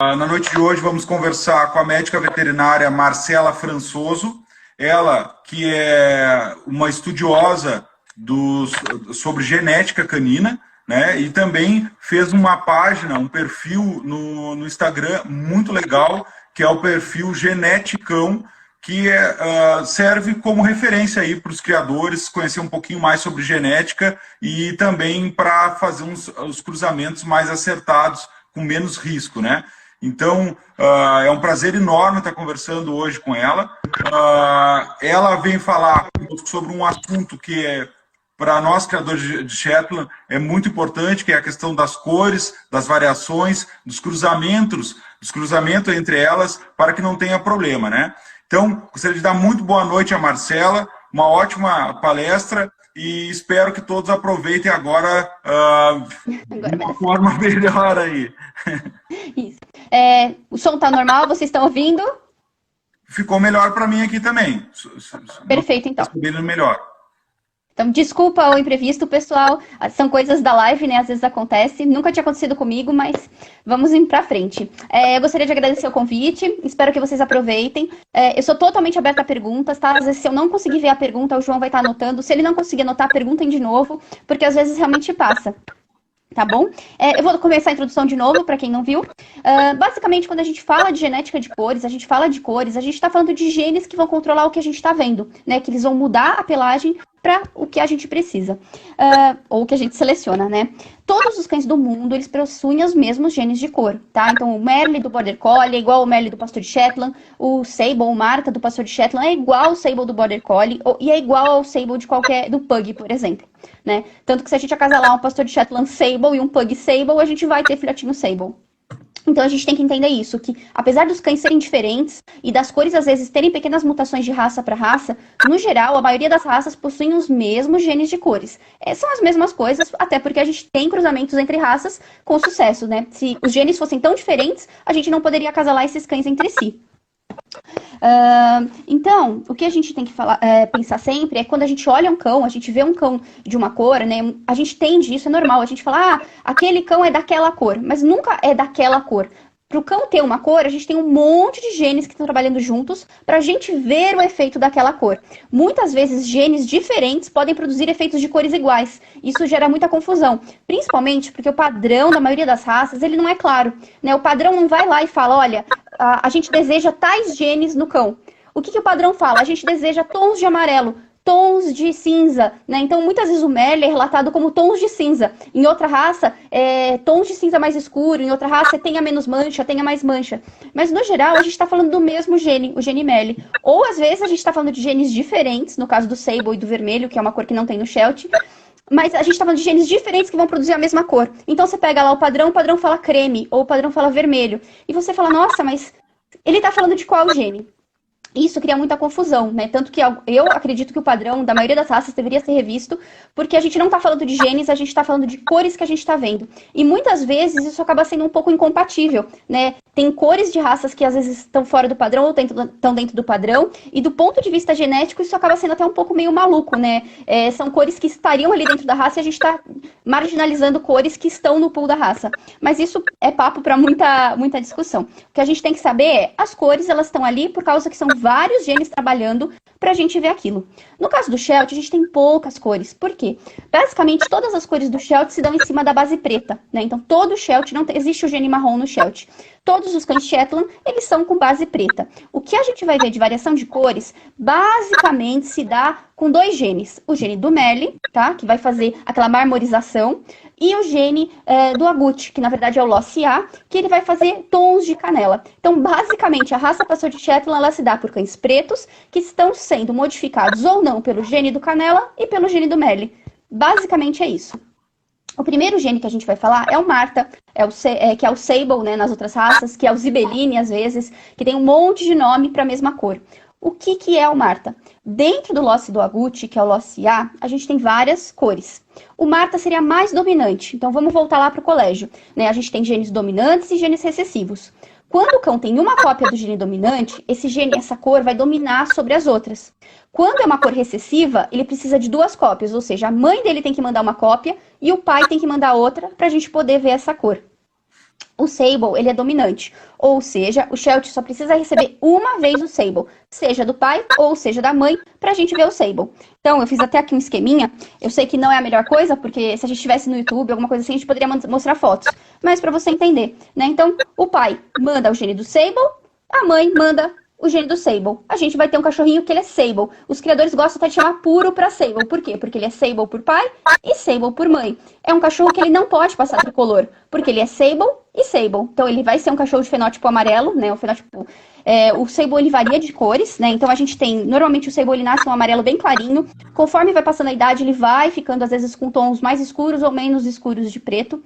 Na noite de hoje vamos conversar com a médica veterinária Marcela Françoso, ela que é uma estudiosa sobre genética canina, né? E também fez uma página, um perfil no Instagram muito legal, que é o perfil Geneticão, que serve como referência aí para os criadores conhecer um pouquinho mais sobre genética e também para fazer os cruzamentos mais acertados, com menos risco, né? Então, é um prazer enorme estar conversando hoje com ela. Ela vem falar sobre um assunto que para nós, criadores de Shetland, é muito importante, que é a questão das cores, das variações, dos cruzamentos entre elas, para que não tenha problema, né? Então, gostaria de dar muito boa noite a Marcela, uma ótima palestra, e espero que todos aproveitem agora de uma forma melhor aí. Isso. O som está normal? Vocês estão ouvindo? Ficou melhor para mim aqui também. Perfeito, então. Está melhor. Então, desculpa o imprevisto, pessoal. São coisas da live, né? Às vezes acontece. Nunca tinha acontecido comigo, mas vamos ir pra frente. Eu gostaria de agradecer o convite. Espero que vocês aproveitem. Eu sou totalmente aberta a perguntas, tá? Às vezes, se eu não conseguir ver a pergunta, o João vai estar anotando. Se ele não conseguir anotar, perguntem de novo, porque às vezes realmente passa. Tá bom? Eu vou começar a introdução de novo, para quem não viu. Basicamente, quando a gente fala de genética de cores, a gente fala de cores, a gente está falando de genes que vão controlar o que a gente está vendo, né? Que eles vão mudar a pelagem para o que a gente precisa, ou o que a gente seleciona, né? Todos os cães do mundo, eles possuem os mesmos genes de cor, tá? Então, o Merle do Border Collie é igual ao Merle do Pastor de Shetland, o Sable, o Marta do Pastor de Shetland é igual ao Sable do Border Collie, e é igual ao Sable do Pug, por exemplo, né? Tanto que se a gente acasalar um Pastor de Shetland Sable e um Pug Sable, a gente vai ter filhotinho Sable. Então a gente tem que entender isso, que apesar dos cães serem diferentes e das cores às vezes terem pequenas mutações de raça para raça, no geral a maioria das raças possuem os mesmos genes de cores. São as mesmas coisas, até porque a gente tem cruzamentos entre raças com sucesso, né? Se os genes fossem tão diferentes, a gente não poderia acasalar esses cães entre si. Então, o que a gente tem que pensar sempre é quando a gente olha um cão, a gente vê um cão de uma cor, né? A gente tende, isso é normal, a gente fala, aquele cão é daquela cor, mas nunca é daquela cor. Para o cão ter uma cor, a gente tem um monte de genes que estão trabalhando juntos para a gente ver o efeito daquela cor. Muitas vezes, genes diferentes podem produzir efeitos de cores iguais. Isso gera muita confusão, principalmente porque o padrão da maioria das raças, ele não é claro, né? O padrão não vai lá e fala, olha, a gente deseja tais genes no cão. O que o padrão fala? A gente deseja tons de amarelo, tons de cinza, né? Então, muitas vezes o Merle é relatado como tons de cinza. Em outra raça, tons de cinza mais escuro. Em outra raça, tenha menos mancha, tenha mais mancha. Mas, no geral, a gente está falando do mesmo gene, o gene Merle. Ou, às vezes, a gente está falando de genes diferentes, no caso do Sable e do vermelho, que é uma cor que não tem no Sheltie. Mas a gente está falando de genes diferentes que vão produzir a mesma cor. Então, você pega lá o padrão fala creme, ou o padrão fala vermelho. E você fala, nossa, mas ele está falando de qual gene? Isso cria muita confusão, né? Tanto que eu acredito que o padrão da maioria das raças deveria ser revisto, porque a gente não está falando de genes, a gente está falando de cores que a gente está vendo. E muitas vezes isso acaba sendo um pouco incompatível, né? Tem cores de raças que às vezes estão fora do padrão ou estão dentro do padrão, e do ponto de vista genético isso acaba sendo até um pouco meio maluco, né? São cores que estariam ali dentro da raça e a gente está marginalizando cores que estão no pool da raça. Mas isso é papo para muita discussão. O que a gente tem que saber é, as cores elas estão ali por causa que são vários genes trabalhando para a gente ver aquilo. No caso do Sheltie, a gente tem poucas cores. Por quê? Basicamente, todas as cores do Sheltie se dão em cima da base preta, né? Então, todo Sheltie, não existe o gene marrom no Sheltie. Todos os cães Shetland, eles são com base preta. O que a gente vai ver de variação de cores, basicamente se dá com dois genes. O gene do Merle, tá? Que vai fazer aquela marmorização. E o gene do Agouti, que na verdade é o Lossy A, que ele vai fazer tons de canela. Então, basicamente, a raça Pastor de Shetland, ela se dá por cães pretos, que estão sendo modificados ou não pelo gene do canela e pelo gene do Merle. Basicamente é isso. O primeiro gene que a gente vai falar é o Marta, que é o Sable, né, nas outras raças, que é o Zibeline, às vezes, que tem um monte de nome para a mesma cor. O que é o Marta? Dentro do Lossy do Agouti, que é o Lossy A, a gente tem várias cores. O Marta seria a mais dominante, então vamos voltar lá para o colégio, né? A gente tem genes dominantes e genes recessivos. Quando o cão tem uma cópia do gene dominante, essa cor vai dominar sobre as outras. Quando é uma cor recessiva, ele precisa de duas cópias, ou seja, a mãe dele tem que mandar uma cópia e o pai tem que mandar outra para a gente poder ver essa cor. o Sable, ele é dominante. Ou seja, o Sheltie só precisa receber uma vez o Sable, seja do pai ou seja da mãe, pra gente ver o Sable. Então, eu fiz até aqui um esqueminha. Eu sei que não é a melhor coisa, porque se a gente estivesse no YouTube, alguma coisa assim, a gente poderia mostrar fotos. Mas pra você entender, né? Então, o pai manda o gene do Sable, a mãe manda o gene do Sable. A gente vai ter um cachorrinho que ele é Sable. Os criadores gostam até de chamar puro para Sable. Por quê? Porque ele é Sable por pai e Sable por mãe. É um cachorro que ele não pode passar tricolor, porque ele é Sable e Sable. Então ele vai ser um cachorro de fenótipo amarelo, né? O fenótipo... o Sable, ele varia de cores, né? Então a gente tem... Normalmente o Sable, ele nasce um amarelo bem clarinho. Conforme vai passando a idade, ele vai ficando, às vezes, com tons mais escuros ou menos escuros de preto.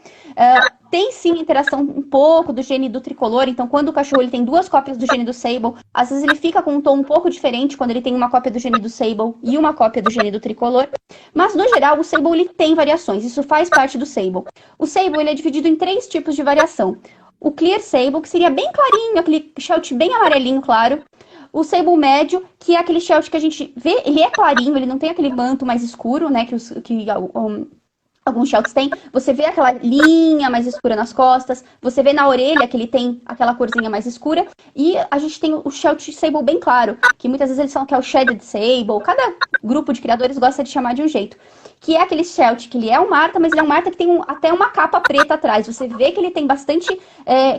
Tem sim interação um pouco do gene do tricolor. Então, quando o cachorro ele tem duas cópias do gene do Sable, às vezes ele fica com um tom um pouco diferente quando ele tem uma cópia do gene do Sable e uma cópia do gene do tricolor. Mas, no geral, o Sable ele tem variações. Isso faz parte do Sable. O Sable ele é dividido em 3 tipos de variação. O Clear Sable, que seria bem clarinho, aquele Sheltie bem amarelinho, claro. O Sable médio, que é aquele Sheltie que a gente vê, ele é clarinho, ele não tem aquele manto mais escuro, né, alguns Shelties têm. Você vê aquela linha mais escura nas costas, você vê na orelha que ele tem aquela corzinha mais escura, e a gente tem o Sheltie Sable bem claro, que muitas vezes eles falam que é o Shaded Sable, cada grupo de criadores gosta de chamar de um jeito. Que é aquele Sheltie que ele é um Marta, mas ele é um Marta que tem até uma capa preta atrás. Você vê que ele tem bastante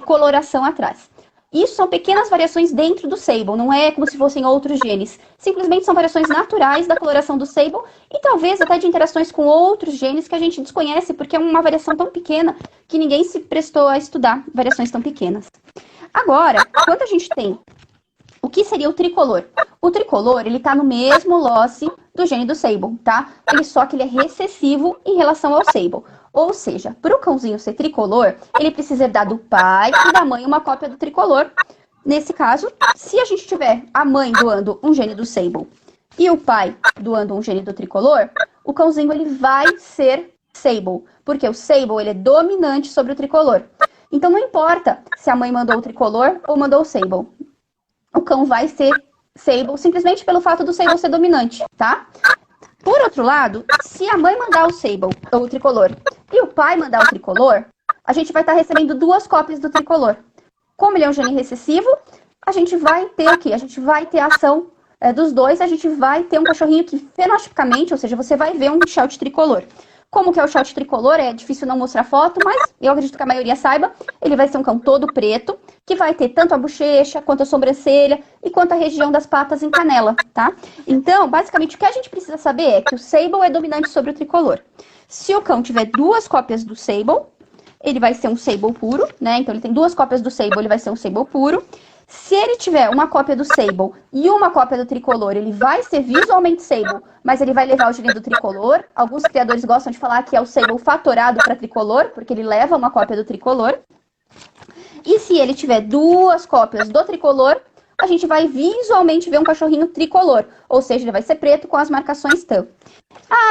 coloração atrás. Isso são pequenas variações dentro do Sable, não é como se fossem outros genes. Simplesmente são variações naturais da coloração do Sable e talvez até de interações com outros genes que a gente desconhece, porque é uma variação tão pequena que ninguém se prestou a estudar variações tão pequenas. Agora, quando a gente tem o que seria o tricolor? O tricolor, ele tá no mesmo losse do gene do Sable, tá? Só que ele é recessivo em relação ao Sable. Ou seja, para o cãozinho ser tricolor, ele precisa herdar do pai e da mãe uma cópia do tricolor. Nesse caso, se a gente tiver a mãe doando um gene do Sable e o pai doando um gene do tricolor, o cãozinho ele vai ser Sable, porque o Sable ele é dominante sobre o tricolor. Então não importa se a mãe mandou o tricolor ou mandou o Sable. O cão vai ser Sable simplesmente pelo fato do Sable ser dominante, tá? Por outro lado, se a mãe mandar o Sable, ou o tricolor, e o pai mandar o tricolor, a gente vai estar recebendo 2 cópias do tricolor. Como ele é um gene recessivo, a gente vai ter o quê? A gente vai ter a ação dos dois, a gente vai ter um cachorrinho que fenotipicamente, ou seja, você vai ver um Sheltie tricolor. Como que é o Sheltie tricolor? É difícil não mostrar foto, mas eu acredito que a maioria saiba. Ele vai ser um cão todo preto, que vai ter tanto a bochecha, quanto a sobrancelha e quanto a região das patas em canela, tá? Então, basicamente, o que a gente precisa saber é que o Sable é dominante sobre o tricolor. Se o cão tiver 2 cópias do Sable, ele vai ser um Sable puro, né? Então, ele tem 2 cópias do Sable, ele vai ser um Sable puro. Se ele tiver uma cópia do Sable e uma cópia do tricolor, ele vai ser visualmente Sable, mas ele vai levar o gene do tricolor. Alguns criadores gostam de falar que é o Sable fatorado para tricolor, porque ele leva uma cópia do tricolor. E se ele tiver 2 cópias do tricolor, a gente vai visualmente ver um cachorrinho tricolor, ou seja, ele vai ser preto com as marcações TAM.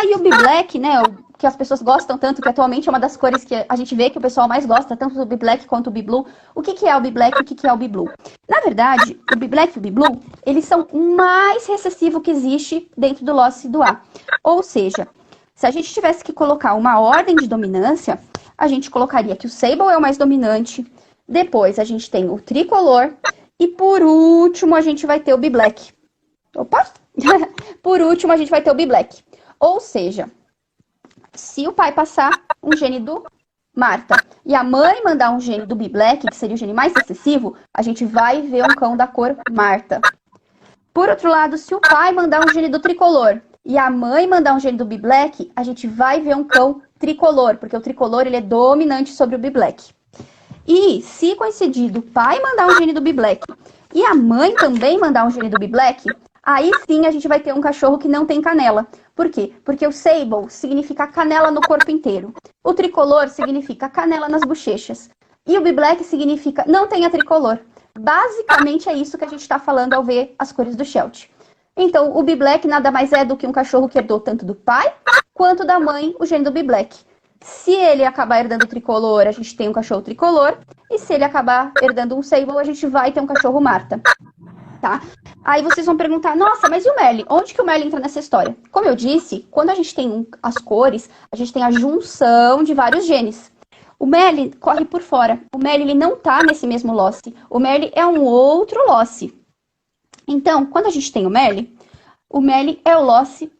E o B-Black, né, que as pessoas gostam tanto, que atualmente é uma das cores que a gente vê que o pessoal mais gosta, tanto do B-Black quanto do B-Blue. O que é o B-Black e o que é o B-Blue? Na verdade, o B-Black e o B-Blue, eles são o mais recessivo que existe dentro do losse do A. Ou seja, se a gente tivesse que colocar uma ordem de dominância, a gente colocaria que o Sable é o mais dominante, depois a gente tem o tricolor, e por último a gente vai ter o B-Black. Opa! Por último a gente vai ter o B-Black. Ou seja, se o pai passar um gene do Marta e a mãe mandar um gene do B-Black, que seria o gene mais recessivo, a gente vai ver um cão da cor Marta. Por outro lado, se o pai mandar um gene do tricolor e a mãe mandar um gene do B-Black, a gente vai ver um cão tricolor, porque o tricolor ele é dominante sobre o B-Black. E se coincidir do pai mandar um gene do B-Black e a mãe também mandar um gene do B-Black, aí sim a gente vai ter um cachorro que não tem canela. Por quê? Porque o Sable significa canela no corpo inteiro. O tricolor significa canela nas bochechas. E o B-Black significa não tem a tricolor. Basicamente é isso que a gente está falando ao ver as cores do Sheltie. Então, o B-Black nada mais é do que um cachorro que herdou tanto do pai quanto da mãe o gene do B-Black. Se ele acabar herdando o tricolor, a gente tem um cachorro tricolor. E se ele acabar herdando um Sable, a gente vai ter um cachorro Marta. Tá? Aí vocês vão perguntar, nossa, mas e o Merlin? Onde que o Merlin entra nessa história? Como eu disse, quando a gente tem as cores, a gente tem a junção de vários genes. O Merle corre por fora. O Merle ele não tá nesse mesmo losse. O Merle é um outro losse. Então, quando a gente tem o Merle é o losse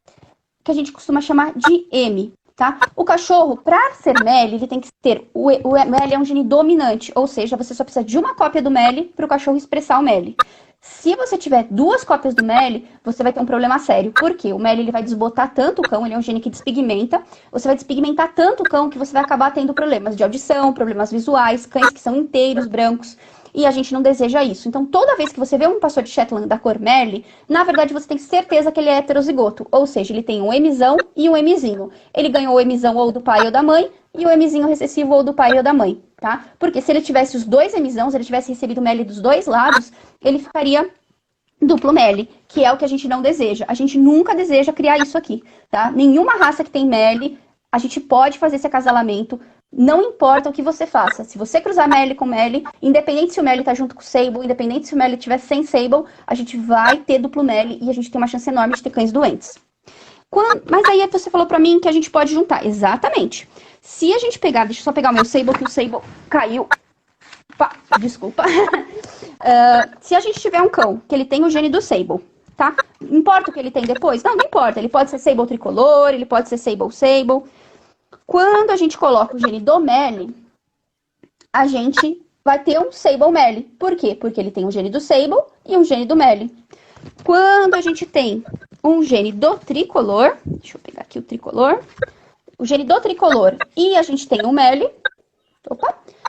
que a gente costuma chamar de M, tá? O cachorro, para ser Merle, ele tem que ter... O Merle é um gene dominante, ou seja, você só precisa de uma cópia do Merle para o cachorro expressar o Merle. Se você tiver duas cópias do Merle, você vai ter um problema sério. Por quê? O Merle ele vai desbotar tanto o cão, ele é um gene que despigmenta. Você vai despigmentar tanto o cão que você vai acabar tendo problemas de audição, problemas visuais, cães que são inteiros, brancos. E a gente não deseja isso. Então, toda vez que você vê um pastor de Shetland da cor Merle, na verdade você tem certeza que ele é heterozigoto. Ou seja, ele tem um Mzão e um Mzinho. Ele ganhou o Mzão ou do pai ou da mãe, e o Mzinho recessivo ou do pai ou da mãe, tá? Porque se ele tivesse os dois Mzãos, se ele tivesse recebido Merle dos dois lados, ele ficaria duplo Merle, que é o que a gente não deseja. A gente nunca deseja criar isso aqui, tá? Nenhuma raça que tem Merle, a gente pode fazer esse acasalamento, não importa o que você faça. Se você cruzar Merle com Merle, independente se o Merle tá junto com o Sable, independente se o Merle estiver sem Sable, a gente vai ter duplo Merle e a gente tem uma chance enorme de ter cães doentes. Mas aí você falou pra mim que a gente pode juntar. Exatamente. Se a gente pegar, deixa eu só pegar o meu Sable, que o Sable caiu. Opa, desculpa. Se a gente tiver um cão que ele tem o gene do Sable, tá? Importa o que ele tem depois? Não importa. Ele pode ser Sable tricolor, ele pode ser Sable. Quando a gente coloca o gene do Merle, a gente vai ter um Sable Merle. Por quê? Porque ele tem um gene do Sable e um gene do Merle. Quando a gente tem um gene do tricolor, deixa eu pegar aqui o tricolor, o gene do tricolor e a gente tem um Merle,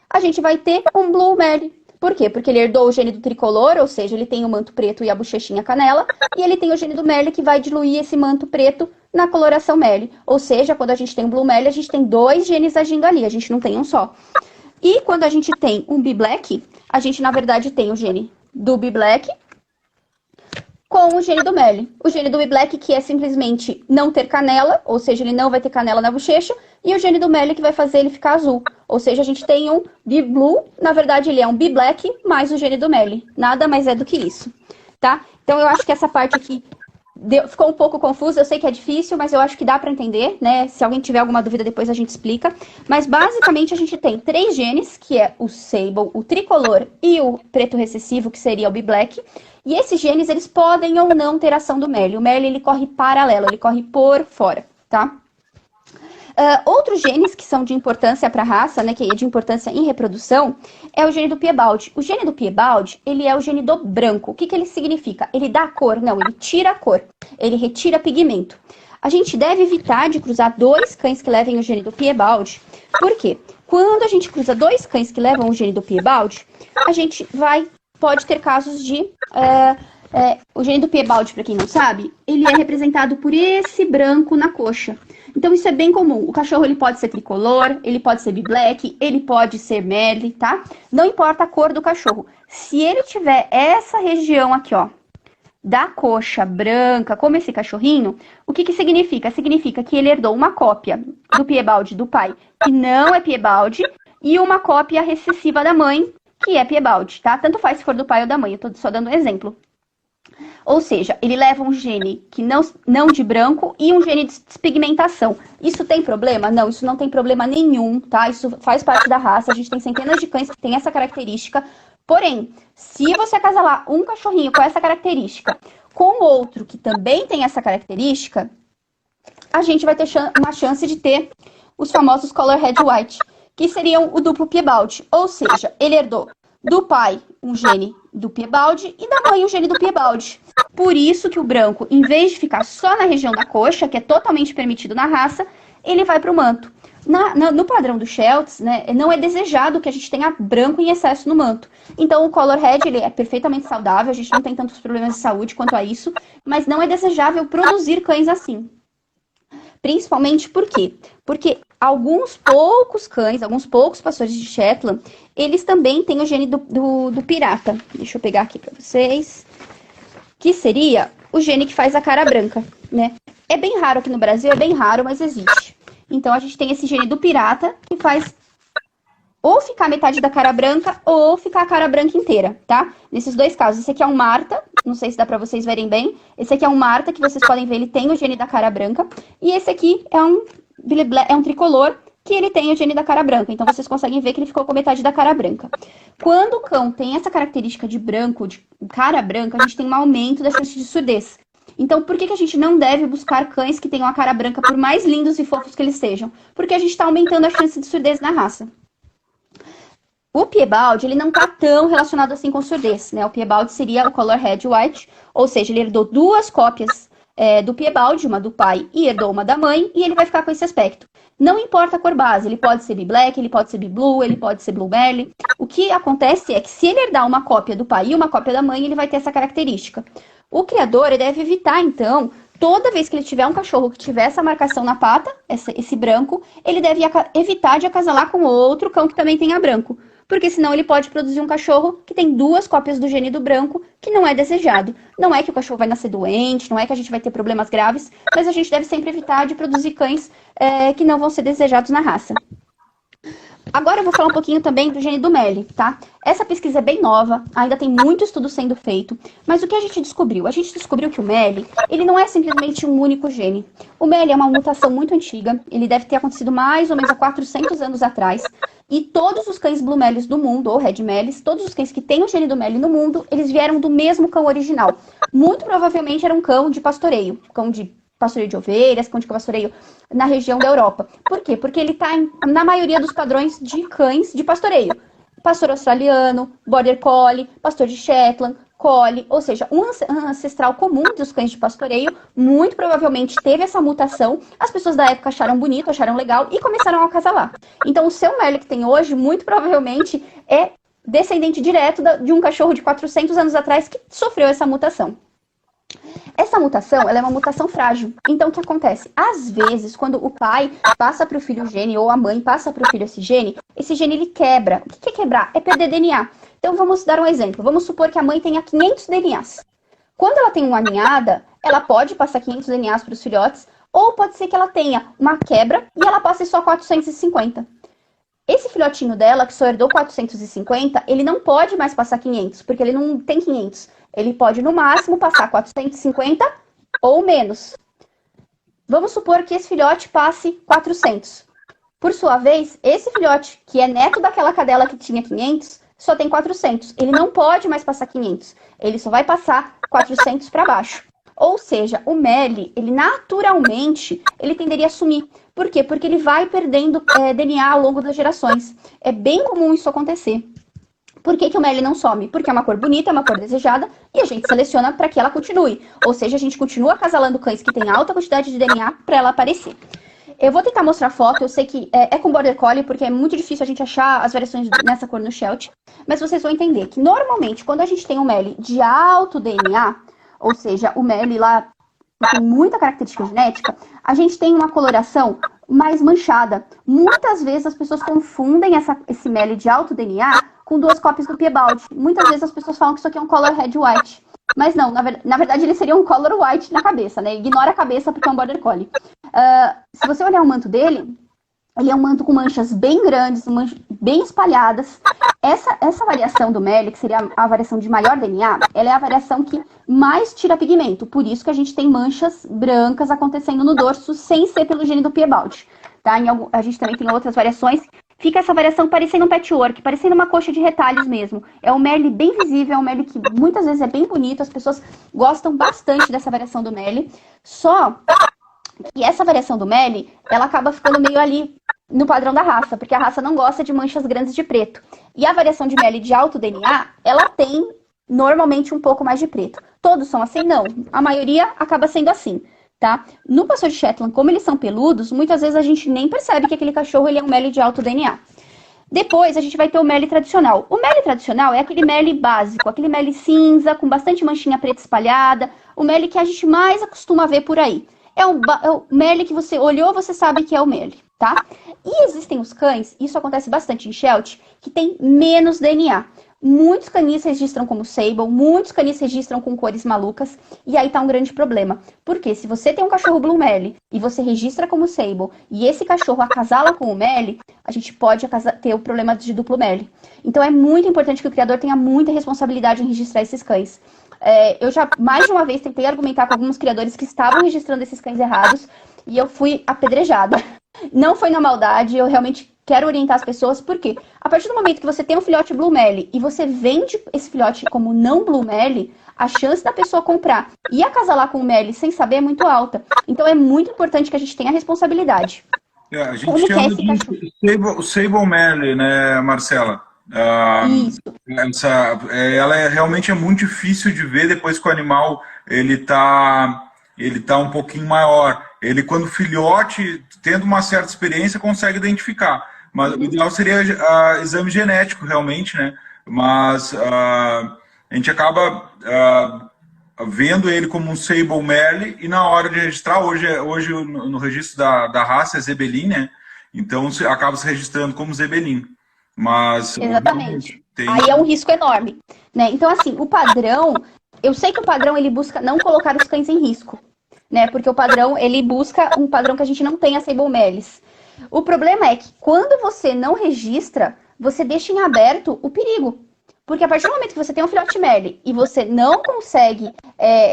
a gente vai ter um Blue Merle. Por quê? Porque ele herdou o gene do tricolor, ou seja, ele tem o manto preto e a bochechinha canela, e ele tem o gene do Merle que vai diluir esse manto preto na coloração Merle. Ou seja, quando a gente tem um Blue Merle, a gente tem dois genes agindo ali, a gente não tem um só. E quando a gente tem um B-Black, a gente na verdade tem o gene do B-Black com o gene do Merle. O gene do B-Black que é simplesmente não ter canela, ou seja, ele não vai ter canela na bochecha, e o gene do Merle que vai fazer ele ficar azul. Ou seja, a gente tem um B-Blue, na verdade ele é um B-Black mais o gene do Merle. Nada mais é do que isso, tá? Então eu acho que essa parte aqui ficou um pouco confusa, eu sei que é difícil, mas eu acho que dá pra entender, né? Se alguém tiver alguma dúvida depois a gente explica. Mas basicamente a gente tem três genes, que é o Sable, o tricolor e o preto recessivo, que seria o B-Black. E esses genes, eles podem ou não ter ação do Merle. O Merle, ele corre paralelo, ele corre por fora, tá? Outros genes que são de importância para a raça, né, que é de importância em reprodução, é o gene do Piebald. O gene do Piebald, ele é o gene do branco. O que ele significa? Ele dá cor? Não, ele tira a cor. Ele retira pigmento. A gente deve evitar de cruzar dois cães que levem o gene do Piebald. Por quê? Quando a gente cruza dois cães que levam o gene do Piebald, a gente pode ter casos de... o gene do Piebald, para quem não sabe, ele é representado por esse branco na coxa. Então isso é bem comum. O cachorro ele pode ser tricolor, ele pode ser B-Black, ele pode ser Merle, tá? Não importa a cor do cachorro. Se ele tiver essa região aqui, ó, da coxa branca, como esse cachorrinho, o que significa? Significa que ele herdou uma cópia do Piebald do pai, que não é Piebald, e uma cópia recessiva da mãe, que é Piebald, tá? Tanto faz se for do pai ou da mãe, eu tô só dando um exemplo. Ou seja, ele leva um gene que não de branco e um gene de despigmentação. Isso tem problema? Não, isso não tem problema nenhum, tá? Isso faz parte da raça, a gente tem centenas de cães que tem essa característica. Porém, se você acasalar um cachorrinho com essa característica com outro que também tem essa característica, a gente vai ter uma chance de ter os famosos Color Red White, que seriam o duplo Piebald. Ou seja, ele herdou do pai um gene do Piebald e da mãe um gene do Piebald. Por isso que o branco, em vez de ficar só na região da coxa, que é totalmente permitido na raça, ele vai para o manto. No padrão do Shelties, né, não é desejado que a gente tenha branco em excesso no manto. Então o Color Red ele é perfeitamente saudável, a gente não tem tantos problemas de saúde quanto a isso, mas não é desejável produzir cães assim. Principalmente por quê? Porque alguns poucos cães, alguns poucos pastores de Shetland, eles também têm o gene do pirata. Deixa eu pegar aqui para vocês. Que seria o gene que faz a cara branca, né? É bem raro aqui no Brasil, é bem raro, mas existe. Então a gente tem esse gene do pirata que faz ou ficar metade da cara branca ou ficar a cara branca inteira, tá? Nesses dois casos. Esse aqui é um Marta, não sei se dá pra vocês verem bem. Esse aqui é um Marta, que vocês podem ver, ele tem o gene da cara branca. E esse aqui é um tricolor, que ele tem o gene da cara branca. Então, vocês conseguem ver que ele ficou com metade da cara branca. Quando o cão tem essa característica de branco, de cara branca, a gente tem um aumento da chance de surdez. Então, por que a gente não deve buscar cães que tenham a cara branca, por mais lindos e fofos que eles sejam? Porque a gente está aumentando a chance de surdez na raça. O Piebald, ele não está tão relacionado assim com surdez, né? O Piebald seria o Color Red White, ou seja, ele herdou duas cópias do Piebald, uma do pai e herdou uma da mãe, e ele vai ficar com esse aspecto. Não importa a cor base, ele pode ser Black, ele pode ser Blue, ele pode ser Blue Belly. O que acontece é que se ele herdar uma cópia do pai e uma cópia da mãe, ele vai ter essa característica. O criador ele deve evitar, então, toda vez que ele tiver um cachorro que tiver essa marcação na pata, esse branco, ele deve evitar de acasalar com outro cão que também tenha branco. Porque senão ele pode produzir um cachorro que tem duas cópias do gene do branco, que não é desejado. Não é que o cachorro vai nascer doente, não é que a gente vai ter problemas graves, mas a gente deve sempre evitar de produzir cães que não vão ser desejados na raça. Agora eu vou falar um pouquinho também do gene do Meli, tá? Essa pesquisa é bem nova, ainda tem muito estudo sendo feito, mas o que a gente descobriu? A gente descobriu que o Meli, ele não é simplesmente um único gene. O Meli é uma mutação muito antiga, ele deve ter acontecido mais ou menos há 400 anos atrás, e todos os cães Blue Melis do mundo, ou Red Melis, todos os cães que têm o gene do Meli no mundo, eles vieram do mesmo cão original. Muito provavelmente era um cão de pastoreio, cão de pastoreio de ovelhas, cão de pastoreio na região da Europa. Por quê? Porque ele está na maioria dos padrões de cães de pastoreio. Pastor australiano, border collie, pastor de Shetland, collie, ou seja, um ancestral comum dos cães de pastoreio, muito provavelmente teve essa mutação, as pessoas da época acharam bonito, acharam legal e começaram a acasalar. Então o seu Meli que tem hoje, muito provavelmente é descendente direto de um cachorro de 400 anos atrás que sofreu essa mutação. Essa mutação, ela é uma mutação frágil. Então, o que acontece? Às vezes, quando o pai passa para o filho o gene, ou a mãe passa para o filho esse gene ele quebra. O que é quebrar? É perder DNA. Então, vamos dar um exemplo. Vamos supor que a mãe tenha 500 DNAs. Quando ela tem uma ninhada, ela pode passar 500 DNAs para os filhotes, ou pode ser que ela tenha uma quebra e ela passe só 450. Esse filhotinho dela, que só herdou 450, ele não pode mais passar 500, porque ele não tem 500. Ele pode, no máximo, passar 450 ou menos. Vamos supor que esse filhote passe 400. Por sua vez, esse filhote, que é neto daquela cadela que tinha 500, só tem 400. Ele não pode mais passar 500. Ele só vai passar 400 para baixo. Ou seja, o Meli, ele naturalmente, ele tenderia a sumir. Por quê? Porque ele vai perdendo DNA ao longo das gerações. É bem comum isso acontecer. Por que o Meli não some? Porque é uma cor bonita, é uma cor desejada, e a gente seleciona para que ela continue. Ou seja, a gente continua acasalando cães que têm alta quantidade de DNA para ela aparecer. Eu vou tentar mostrar foto, eu sei que é com Border Collie, porque é muito difícil a gente achar as variações nessa cor no Sheltie, mas vocês vão entender que normalmente, quando a gente tem um Meli de alto DNA, ou seja, o Meli lá tem muita característica genética, a gente tem uma coloração mais manchada. Muitas vezes as pessoas confundem esse Meli de alto DNA com duas cópias do Piebald. Muitas vezes as pessoas falam que isso aqui é um Color Red White. Mas não, na verdade ele seria um Color White na cabeça, né? Ignora a cabeça porque é um Border Collie. Se você olhar o manto dele, ele é um manto com manchas bem grandes, bem espalhadas. Essa variação do Meli, que seria a variação de maior DNA, ela é a variação que mais tira pigmento. Por isso que a gente tem manchas brancas acontecendo no dorso, sem ser pelo gene do Piebald. Tá? A gente também tem outras variações. Fica essa variação parecendo um patchwork, parecendo uma coxa de retalhos mesmo. É um Meli bem visível, é um Meli que muitas vezes é bem bonito. As pessoas gostam bastante dessa variação do Meli. Só que essa variação do Meli, ela acaba ficando meio ali no padrão da raça, porque a raça não gosta de manchas grandes de preto. E a variação de Meli de alto DNA, ela tem normalmente um pouco mais de preto. Todos são assim? Não. A maioria acaba sendo assim, tá? No pastor de Shetland, como eles são peludos, muitas vezes a gente nem percebe que aquele cachorro ele é um Meli de alto DNA. Depois a gente vai ter o Meli tradicional. O Meli tradicional é aquele Meli básico, aquele Meli cinza, com bastante manchinha preta espalhada, o Meli que a gente mais acostuma ver por aí. É o Meli que você olhou, você sabe que é o Meli, tá? E existem os cães, isso acontece bastante em Sheltie, que tem menos DNA. Muitos canis registram como Sable, muitos canis registram com cores malucas, e aí tá um grande problema. Porque se você tem um cachorro Blue Meli e você registra como Sable, e esse cachorro acasala com o Meli, a gente pode ter o problema de duplo Meli. Então é muito importante que o criador tenha muita responsabilidade em registrar esses cães. Eu já mais de uma vez tentei argumentar com alguns criadores que estavam registrando esses cães errados, e eu fui apedrejada. Não foi na maldade, eu realmente quero orientar as pessoas, porque a partir do momento que você tem um filhote Blue Melle e você vende esse filhote como não Blue Melle, a chance da pessoa comprar e acasalar com o Melle sem saber é muito alta. Então é muito importante que a gente tenha a responsabilidade. A gente Como que é chama esse cachorro? de Sable Melle, né, Marcela? Isso. Ela realmente é muito difícil de ver depois que o animal ele tá um pouquinho maior. Ele, quando filhote, tendo uma certa experiência, consegue identificar. Mas o ideal seria exame genético, realmente, né? Mas a gente acaba vendo ele como um Sable Melle e na hora de registrar, hoje no registro da raça é Zebelin, né? Então acaba se registrando como Zebelin. Mas Exatamente. Aí é um risco enorme, né? Então, assim, o padrão, eu sei que o padrão ele busca não colocar os cães em risco, né? Porque o padrão, ele busca um padrão que a gente não tenha Sable Melles. O problema é que quando você não registra, você deixa em aberto o perigo. Porque a partir do momento que você tem um filhote Melle e você não consegue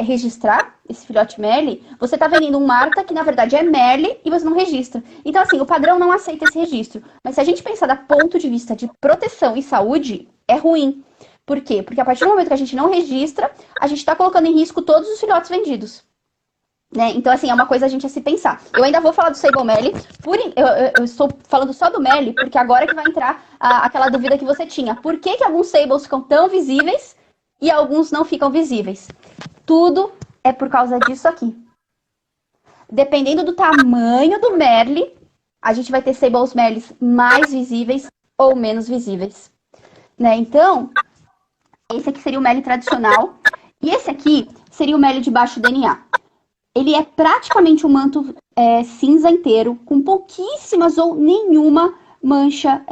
registrar esse filhote Melle, você está vendendo um Marta que na verdade é Melle e você não registra. Então assim, o padrão não aceita esse registro. Mas se a gente pensar do ponto de vista de proteção e saúde, é ruim. Por quê? Porque a partir do momento que a gente não registra, a gente está colocando em risco todos os filhotes vendidos. Né? Então, assim, é uma coisa a gente a se pensar. Eu ainda vou falar do Sable Melle. Eu estou falando só do Melle, porque agora que vai entrar aquela dúvida que você tinha. Por que alguns Sables ficam tão visíveis e alguns não ficam visíveis? Tudo é por causa disso aqui. Dependendo do tamanho do Melle, a gente vai ter Sables Melles mais visíveis ou menos visíveis. Né? Então, esse aqui seria o Melle tradicional. E esse aqui seria o Melle de baixo DNA. Ele é praticamente um manto cinza inteiro, com pouquíssimas ou nenhuma mancha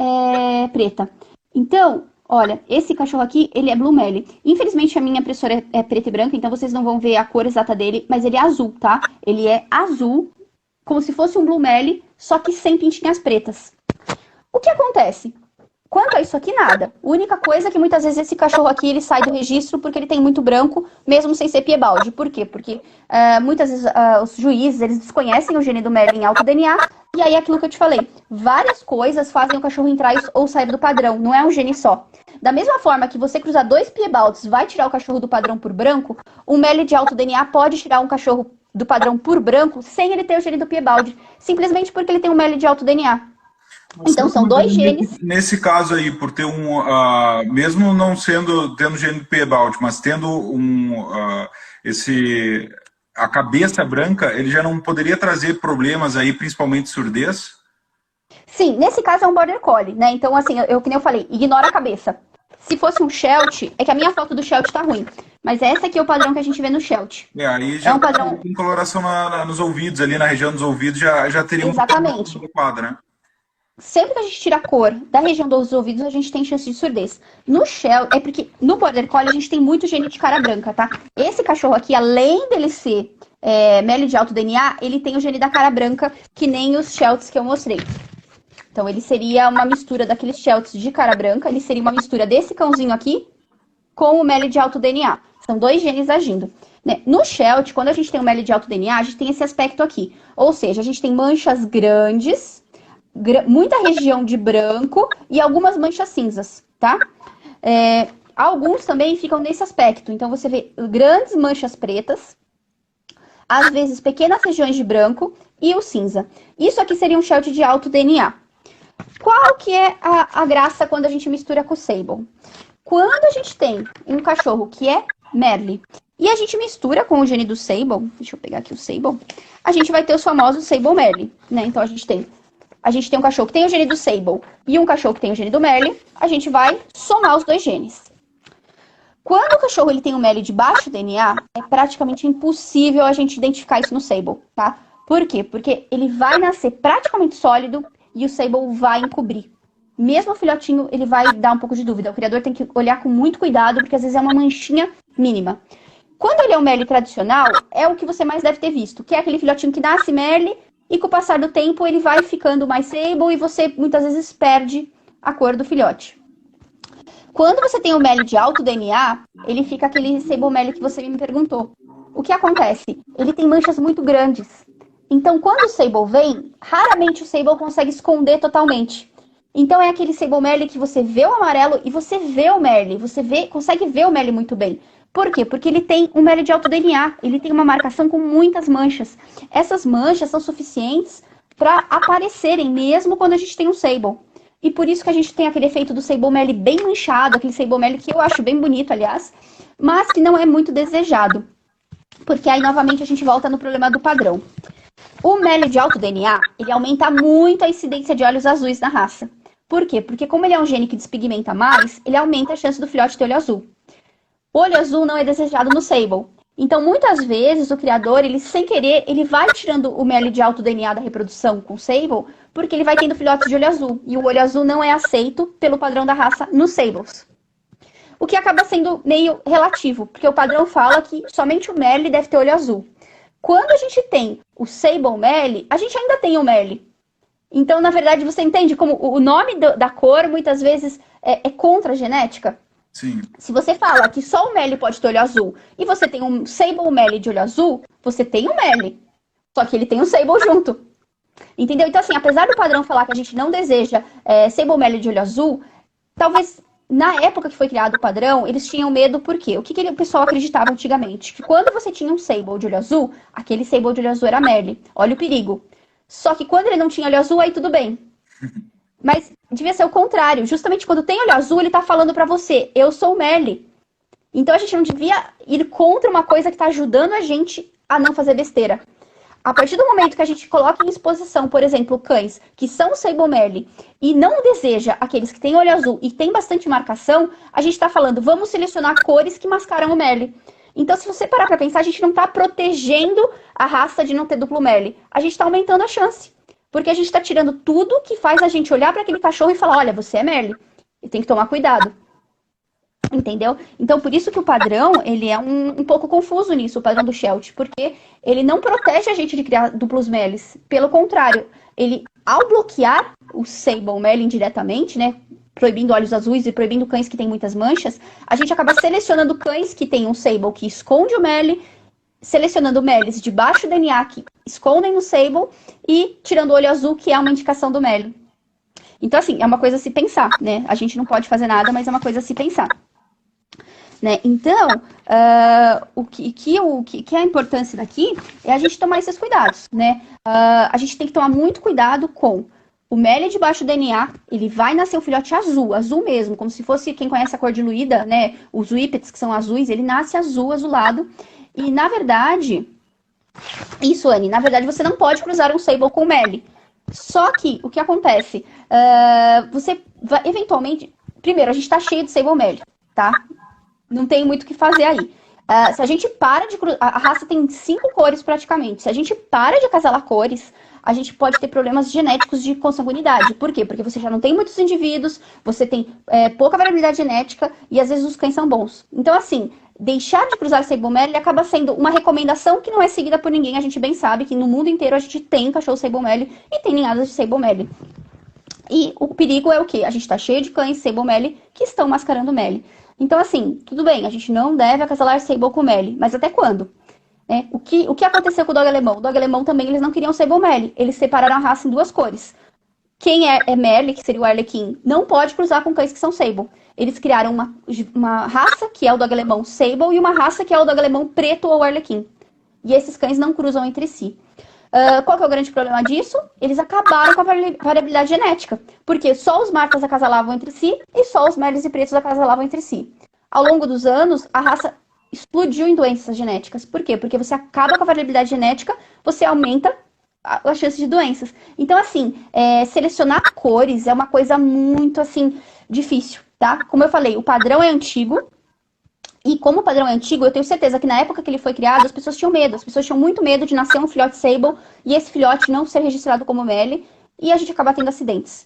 preta. Então, olha, esse cachorro aqui, ele é Blue Melle. Infelizmente, a minha impressora é preta e branca, então vocês não vão ver a cor exata dele, mas ele é azul, tá? Ele é azul, como se fosse um Blue Melle, só que sem pintinhas pretas. O que acontece? Quanto a isso aqui, nada. A única coisa é que muitas vezes esse cachorro aqui, ele sai do registro porque ele tem muito branco, mesmo sem ser piebaldi. Por quê? Porque muitas vezes os juízes, eles desconhecem o gene do Melle em alto DNA, e aí é aquilo que eu te falei, várias coisas fazem o cachorro entrar ou sair do padrão, não é um gene só. Da mesma forma que você cruzar 2 piebalds vai tirar o cachorro do padrão por branco, um Melle de alto DNA pode tirar um cachorro do padrão por branco sem ele ter o gene do piebaldi, simplesmente porque ele tem um Melle de alto DNA. Então, são 2 genes. Nesse caso aí, por ter mesmo não tendo gene do Piebaldi, mas tendo a cabeça branca, ele já não poderia trazer problemas aí, principalmente surdez? Sim, nesse caso é um Border Collie, né? Então, assim, que nem eu falei, ignora a cabeça. Se fosse um Sheltie, é que a minha foto do Sheltie tá ruim. Mas esse aqui é o padrão que a gente vê no Sheltie. Aí já é um padrão... tem coloração nos ouvidos, ali na região dos ouvidos, já teria Exatamente. adequada, né? Sempre que a gente tira a cor da região dos ouvidos, a gente tem chance de surdez. No Sheltie, é porque no Border Collie a gente tem muito gene de cara branca, tá? Esse cachorro aqui, além dele ser Melle de alto DNA, ele tem o gene da cara branca, que nem os Shelties que eu mostrei. Então, ele seria uma mistura daqueles Shelties de cara branca, ele seria uma mistura desse cãozinho aqui com o Melle de alto DNA. São 2 genes agindo. Né? No Sheltie, quando a gente tem o Melle de alto DNA, a gente tem esse aspecto aqui. Ou seja, a gente tem manchas grandes, muita região de branco e algumas manchas cinzas, tá? Alguns também ficam nesse aspecto. Então, você vê grandes manchas pretas, às vezes pequenas regiões de branco e o cinza. Isso aqui seria um Sheltie de alto DNA. Qual que é a graça quando a gente mistura com o Sable? Quando a gente tem um cachorro que é Merle e a gente mistura com o gene do Sable, deixa eu pegar aqui o Sable, a gente vai ter os famosos Sable Merle, né? Então, a gente tem um cachorro que tem o gene do Sable e um cachorro que tem o gene do Merle, a gente vai somar os 2 genes. Quando o cachorro ele tem um Melle de baixo DNA, é praticamente impossível a gente identificar isso no Sable, tá? Por quê? Porque ele vai nascer praticamente sólido e o Sable vai encobrir. Mesmo o filhotinho, ele vai dar um pouco de dúvida. O criador tem que olhar com muito cuidado, porque às vezes é uma manchinha mínima. Quando ele é um Melle tradicional, é o que você mais deve ter visto, que é aquele filhotinho que nasce Melle e com o passar do tempo ele vai ficando mais Sable e você muitas vezes perde a cor do filhote. Quando você tem o Melle de alto DNA, ele fica aquele Sable Melle que você me perguntou. O que acontece? Ele tem manchas muito grandes. Então, quando o Sable vem, raramente o Sable consegue esconder totalmente. Então, é aquele Sable Merle que você vê o amarelo e você vê o Merle. Consegue ver o Merle muito bem. Por quê? Porque ele tem um Merle de alto DNA. Ele tem uma marcação com muitas manchas. Essas manchas são suficientes para aparecerem mesmo quando a gente tem um Sable. E por isso que a gente tem aquele efeito do Sable Merle bem manchado, aquele Sable Merle que eu acho bem bonito, aliás, mas que não é muito desejado. Porque aí, novamente, a gente volta no problema do padrão. O Merle de alto DNA, ele aumenta muito a incidência de olhos azuis na raça. Por quê? Porque como ele é um gene que despigmenta mais, ele aumenta a chance do filhote ter olho azul. O olho azul não é desejado no Sable. Então, muitas vezes, o criador, ele sem querer, ele vai tirando o Merle de alto DNA da reprodução com o Sable, porque ele vai tendo filhotes de olho azul. E o olho azul não é aceito pelo padrão da raça nos Sables. O que acaba sendo meio relativo, porque o padrão fala que somente o Merle deve ter olho azul. Quando a gente tem o Sable Merle, a gente ainda tem o Merle. Então, na verdade, você entende como o nome da cor, muitas vezes, é contra a genética? Sim. Se você fala que só o Merle pode ter olho azul e você tem um Sable Merle de olho azul, você tem o Merle. Só que ele tem o Sable junto. Entendeu? Então, assim, apesar do padrão falar que a gente não deseja Sable Merle de olho azul, talvez na época que foi criado o padrão, eles tinham medo por quê? O que o pessoal acreditava antigamente? Que quando você tinha um Sable de olho azul, aquele Sable de olho azul era Merle. Olha o perigo. Só que quando ele não tinha olho azul, aí tudo bem. Mas devia ser o contrário. Justamente quando tem olho azul, ele tá falando pra você, eu sou o Merle. Então a gente não devia ir contra uma coisa que tá ajudando a gente a não fazer besteira. A partir do momento que a gente coloca em exposição, por exemplo, cães que são Sable Merle e não deseja aqueles que têm olho azul e tem bastante marcação, a gente tá falando, vamos selecionar cores que mascaram o Merle. Então, se você parar pra pensar, a gente não tá protegendo a raça de não ter duplo Merle. A gente tá aumentando a chance. Porque a gente tá tirando tudo que faz a gente olhar para aquele cachorro e falar, olha, você é Merle. E tem que tomar cuidado. Entendeu? Então, por isso que o padrão, ele é um pouco confuso nisso, o padrão do Sheltie. Porque ele não protege a gente de criar duplos Merles. Pelo contrário, ele, ao bloquear o Sable Merle indiretamente, né? Proibindo olhos azuis e proibindo cães que têm muitas manchas, a gente acaba selecionando cães que têm um Sable que esconde o Merle, selecionando Merles de baixo DNA que escondem no Sable e tirando o olho azul, que é uma indicação do Merle. Então, assim, é uma coisa a se pensar, né? A gente não pode fazer nada, mas é uma coisa a se pensar. Né? Então, o que é a importância daqui é a gente tomar esses cuidados, né? A gente tem que tomar muito cuidado com o Merle de baixo DNA, ele vai nascer um filhote azul, azul mesmo, como se fosse, quem conhece a cor diluída, né? Os Whippets, que são azuis, ele nasce azul, azulado. E, na verdade, isso, Anne, na verdade você não pode cruzar um Sable com Merle. Só que, o que acontece? Você vai, eventualmente... Primeiro, a gente tá cheio de Sable Merle, tá? Não tem muito o que fazer aí. Se a gente para de cruzar... A raça tem 5 cores praticamente. Se a gente para de acasalar cores, a gente pode ter problemas genéticos de consanguinidade. Por quê? Porque você já não tem muitos indivíduos, você tem pouca variabilidade genética e às vezes os cães são bons. Então, assim, deixar de cruzar Sable Merle acaba sendo uma recomendação que não é seguida por ninguém. A gente bem sabe que no mundo inteiro a gente tem cachorro Sable Merle e tem ninhadas de Sable Merle. E o perigo é o quê? A gente tá cheio de cães Sable Merle que estão mascarando Merle. Então, assim, tudo bem, a gente não deve acasalar Sable com Merle, mas até quando? O que aconteceu com o Dog Alemão? O Dog Alemão também, eles não queriam Sable Merle, eles separaram a raça em 2 cores. Quem é Merle, que seria o Arlequim, não pode cruzar com cães que são Sable. Eles criaram uma raça, que é o Dog Alemão Sable, e uma raça que é o Dog Alemão Preto ou Arlequim. E esses cães não cruzam entre si. Qual que é o grande problema disso? Eles acabaram com a variabilidade genética. Porque só os marcas acasalavam entre si e só os Merles e Pretos acasalavam entre si. Ao longo dos anos, a raça explodiu em doenças genéticas. Por quê? Porque você acaba com a variabilidade genética, você aumenta a chance de doenças. Então, assim, selecionar cores é uma coisa muito, assim, difícil, tá? Como eu falei, o padrão é antigo. E como o padrão é antigo, eu tenho certeza que na época que ele foi criado, as pessoas tinham medo. As pessoas tinham muito medo de nascer um filhote Sable e esse filhote não ser registrado como Merle e a gente acaba tendo acidentes.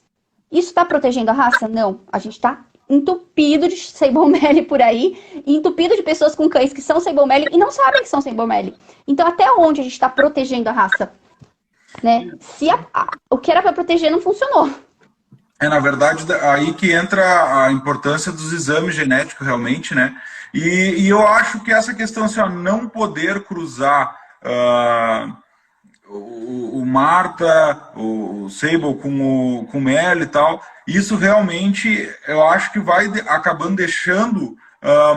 Isso está protegendo a raça? Não. A gente está entupido de Sable Merle por aí, entupido de pessoas com cães que são Sable Merle e não sabem que são Sable Merle. Então, até onde a gente está protegendo a raça? Né? Se o que era para proteger não funcionou. Na verdade, aí que entra a importância dos exames genéticos, realmente, né? E eu acho que essa questão, assim, ó, não poder cruzar o Marta, o Sable com o Mel e tal, isso realmente eu acho que vai acabando deixando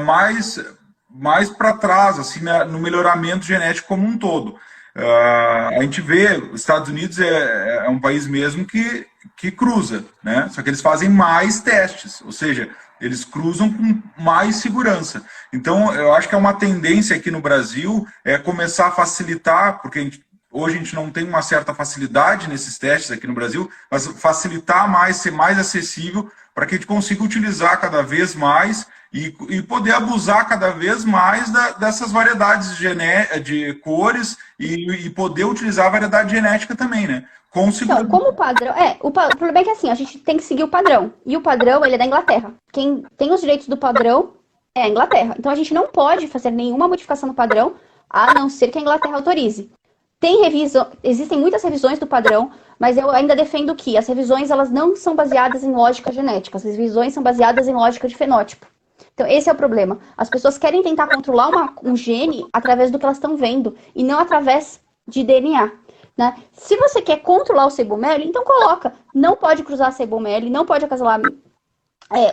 mais para trás, assim, no melhoramento genético como um todo. A gente vê, os Estados Unidos é um país mesmo que cruza, né? Só que eles fazem mais testes, ou seja, eles cruzam com mais segurança. Então, eu acho que é uma tendência aqui no Brasil começar a facilitar, porque hoje a gente não tem uma certa facilidade nesses testes aqui no Brasil, mas facilitar mais, ser mais acessível para que a gente consiga utilizar cada vez mais e poder abusar cada vez mais dessas variedades de cores e poder utilizar a variedade genética também, né? Com Então, segurança. como padrão. O problema é que assim, a gente tem que seguir o padrão. E o padrão, ele é da Inglaterra. Quem tem os direitos do padrão é a Inglaterra. Então a gente não pode fazer nenhuma modificação no padrão, a não ser que a Inglaterra autorize. Existem muitas revisões do padrão, mas eu ainda defendo que as revisões elas não são baseadas em lógica genética. As revisões são baseadas em lógica de fenótipo. Então, esse é o problema. As pessoas querem tentar controlar um gene através do que elas estão vendo, e não através de DNA. Né? Se você quer controlar o Sable Mel, então coloca. Não pode cruzar Sable Mel, não pode acasalar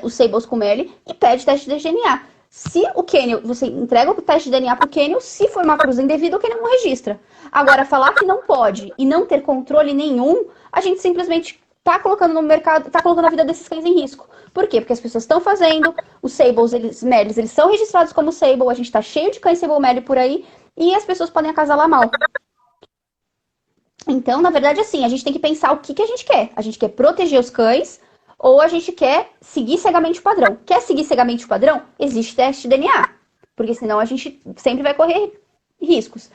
os Sables com Mel e pede teste de DNA. Se o Canyon, você entrega o teste de DNA para o Canyon, se for uma cruz indevida, o Canyon não registra. Agora, falar que não pode e não ter controle nenhum, a gente simplesmente está colocando no mercado, está colocando a vida desses cães em risco. Por quê? Porque as pessoas estão fazendo, os Sables, Melis, eles são registrados como Sable, a gente está cheio de cães Sable Mel por aí, e as pessoas podem acasalar mal. Então, na verdade, assim, a gente tem que pensar o que a gente quer. A gente quer proteger os cães ou a gente quer seguir cegamente o padrão. Quer seguir cegamente o padrão? Existe teste de DNA, porque senão a gente sempre vai correr riscos.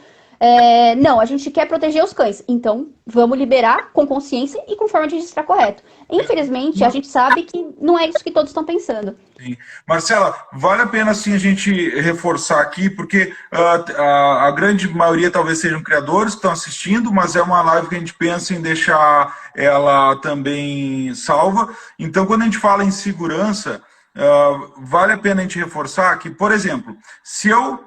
Não, a gente quer proteger os cães, então vamos liberar com consciência e com forma de registrar correto. Infelizmente, a gente sabe que não é isso que todos estão pensando. Sim. Marcela, vale a pena sim a gente reforçar aqui, porque a grande maioria talvez sejam criadores que estão assistindo, mas é uma live que a gente pensa em deixar ela também salva. Então, quando a gente fala em segurança, vale a pena a gente reforçar que, por exemplo, se eu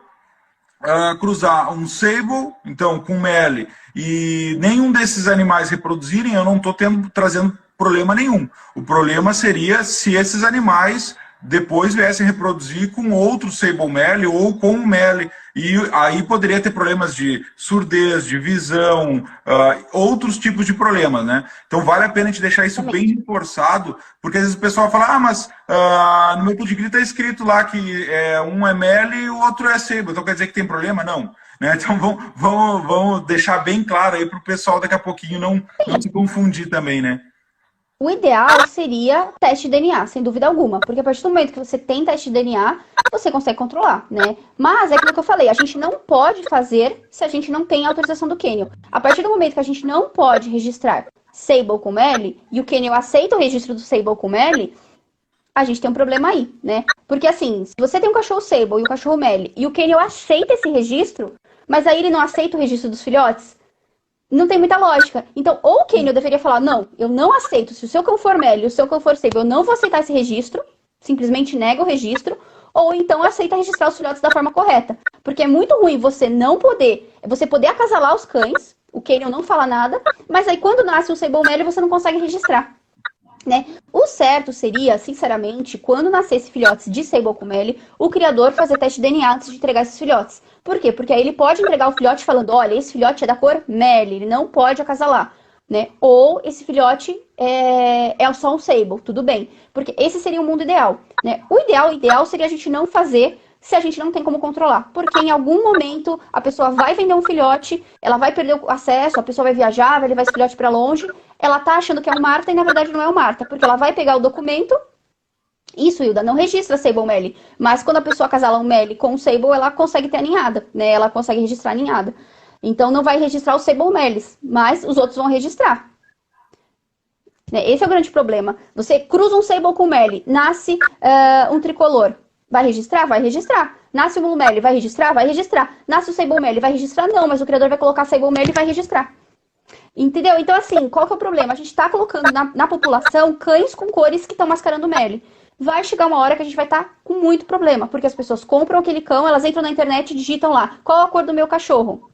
cruzar um Sable, então com Mel, e nenhum desses animais reproduzirem, eu não estou trazendo problema nenhum. O problema seria se esses animais depois viessem reproduzir com outro Sable Mel ou com o Mel. E aí poderia ter problemas de surdez, de visão, outros tipos de problemas, né? Então vale a pena a gente deixar isso bem reforçado, porque às vezes o pessoal fala, mas no meu pedigree está escrito lá que um é Mel e o outro é Sable, então quer dizer que tem problema? Não. Né? Então vamos deixar bem claro aí para o pessoal daqui a pouquinho não se confundir também, né? O ideal seria teste de DNA, sem dúvida alguma, porque a partir do momento que você tem teste de DNA, você consegue controlar, né? Mas é aquilo que eu falei, a gente não pode fazer se a gente não tem autorização do Canyon. A partir do momento que a gente não pode registrar Sable com Mel, e o Canyon aceita o registro do Sable com Mel, a gente tem um problema aí, né? Porque assim, se você tem um cachorro Sable e um cachorro Mel, e o Canyon aceita esse registro, mas aí ele não aceita o registro dos filhotes, não tem muita lógica. Então, ou o Canyon deveria falar, não, eu não aceito, se o seu cão for Mel e o seu cão for Sable, eu não vou aceitar esse registro, simplesmente nega o registro, ou então aceita registrar os filhotes da forma correta. Porque é muito ruim você poder acasalar os cães, o Canyon não fala nada, mas aí quando nasce um Sable Mel, você não consegue registrar. Né? O certo seria, sinceramente, quando nascesse filhotes de Sable com Mel, o criador fazer teste de DNA antes de entregar esses filhotes. Por quê? Porque aí ele pode entregar o filhote falando, olha, esse filhote é da cor Mel, ele não pode acasalar. Né? Ou esse filhote é só um Sable, tudo bem. Porque esse seria o mundo ideal. Né? O ideal seria a gente não fazer se a gente não tem como controlar. Porque em algum momento a pessoa vai vender um filhote, ela vai perder o acesso, a pessoa vai viajar, vai levar esse filhote para longe, ela tá achando que é um Marta e na verdade não é um Marta, porque ela vai pegar o documento. Isso, Hilda, não registra Sable Mel, mas quando a pessoa casala um Mel com um Sable, ela consegue ter a ninhada, né? Ela consegue registrar a ninhada. Então não vai registrar os Sable Melis, mas os outros vão registrar. Esse é o grande problema. Você cruza um Sable com Mel, nasce um tricolor. Vai registrar? Vai registrar. Nasce um Blue Mel, vai registrar? Vai registrar. Nasce o Sable Mel, vai registrar? Não, mas o criador vai colocar Sable Mel e vai registrar. Entendeu? Então, assim, qual que é o problema? A gente está colocando na população cães com cores que estão mascarando Mel. Vai chegar uma hora que a gente vai estar com muito problema, porque as pessoas compram aquele cão, elas entram na internet e digitam lá, qual a cor do meu cachorro?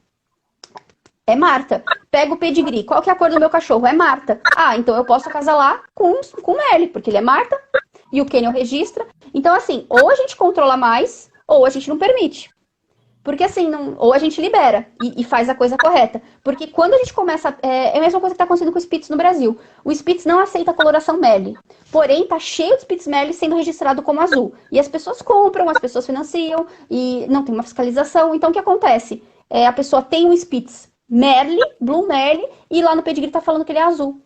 É Marta. Pega o pedigree. Qual que é a cor do meu cachorro? É Marta. Ah, então eu posso acasalar com Melly, porque ele é Marta e o Kennel registra. Então, assim, ou a gente controla mais, ou a gente não permite. Porque assim, ou a gente libera e faz a coisa correta. Porque quando a gente começa. É a mesma coisa que está acontecendo com o Spitz no Brasil. O Spitz não aceita a coloração Melly. Porém, tá cheio de Spitz Melly sendo registrado como azul. E as pessoas compram, as pessoas financiam, e não tem uma fiscalização. Então, o que acontece? A pessoa tem um Spitz Merle, Blue Merle, e lá no pedigree tá falando que ele é azul.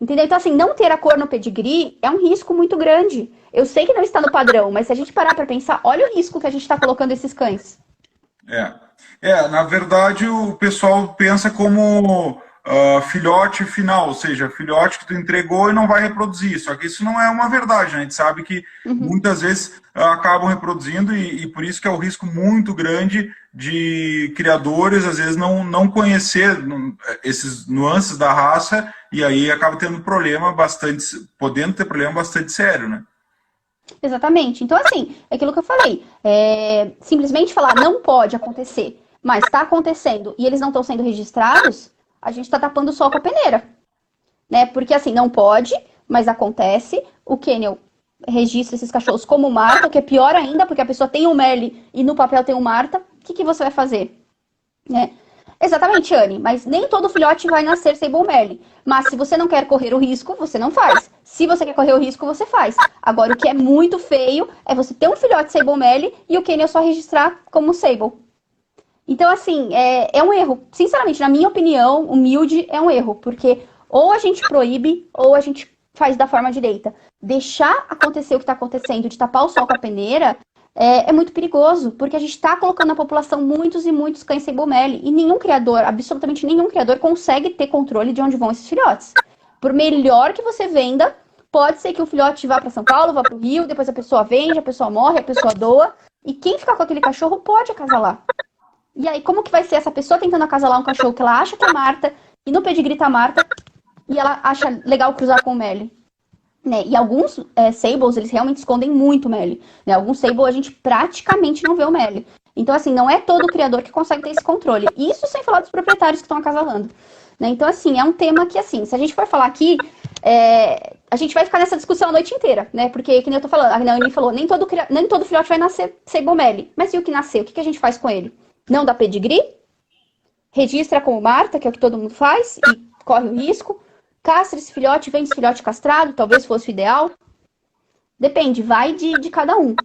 Entendeu? Então, assim, não ter a cor no pedigree é um risco muito grande. Eu sei que não está no padrão, mas se a gente parar para pensar, olha o risco que a gente está colocando esses cães. Na verdade, o pessoal pensa como filhote final, ou seja, filhote que tu entregou e não vai reproduzir. Só que isso não é uma verdade, né? A gente sabe que muitas vezes acabam reproduzindo e por isso que é o risco muito grande de criadores, às vezes, não conhecer esses nuances da raça e aí acaba tendo podendo ter problema bastante sério, né? Exatamente. Então, assim, é aquilo que eu falei. Simplesmente falar não pode acontecer, mas está acontecendo e eles não estão sendo registrados, a gente está tapando o sol com a peneira. Né? Porque, assim, não pode, mas acontece. O Kennel registra esses cachorros como Marta, que é pior ainda, porque a pessoa tem um Merle e no papel tem um Marta. O que você vai fazer? Né? Exatamente, Anne, mas nem todo filhote vai nascer Sable Merle. Mas se você não quer correr o risco, você não faz. Se você quer correr o risco, você faz. Agora, o que é muito feio é você ter um filhote Sable Merle e o Kennel só registrar como Sable. Então, assim, é um erro. Sinceramente, na minha opinião, humilde, é um erro. Porque ou a gente proíbe, ou a gente faz da forma direita. Deixar acontecer o que está acontecendo, de tapar o sol com a peneira, é muito perigoso, porque a gente está colocando na população muitos e muitos cães Sable Merle, e nenhum criador, absolutamente nenhum criador, consegue ter controle de onde vão esses filhotes. Por melhor que você venda, pode ser que um filhote vá para São Paulo, vá para o Rio, depois a pessoa vende, a pessoa morre, a pessoa doa, e quem ficar com aquele cachorro pode acasalar. E aí, como que vai ser essa pessoa tentando acasalar um cachorro que ela acha que é Marta, e no pedigree tá Marta, e ela acha legal cruzar com o Merle? Né? E alguns Sables, eles realmente escondem muito o Merle. Né? Alguns Sable a gente praticamente não vê o Merle. Então, assim, não é todo criador que consegue ter esse controle. Isso sem falar dos proprietários que estão acasalando. Né? Então, assim, é um tema que, assim, se a gente for falar aqui, a gente vai ficar nessa discussão a noite inteira. Né? Porque, que nem eu tô falando, a Naomi falou, nem todo filhote vai nascer Sable Merle. Mas e o que nasceu? O que a gente faz com ele? Não dá pedigree? Registra como Marta, que é o que todo mundo faz, e corre o risco. Castra esse filhote, vende esse filhote castrado, talvez fosse o ideal. Depende, vai de cada um.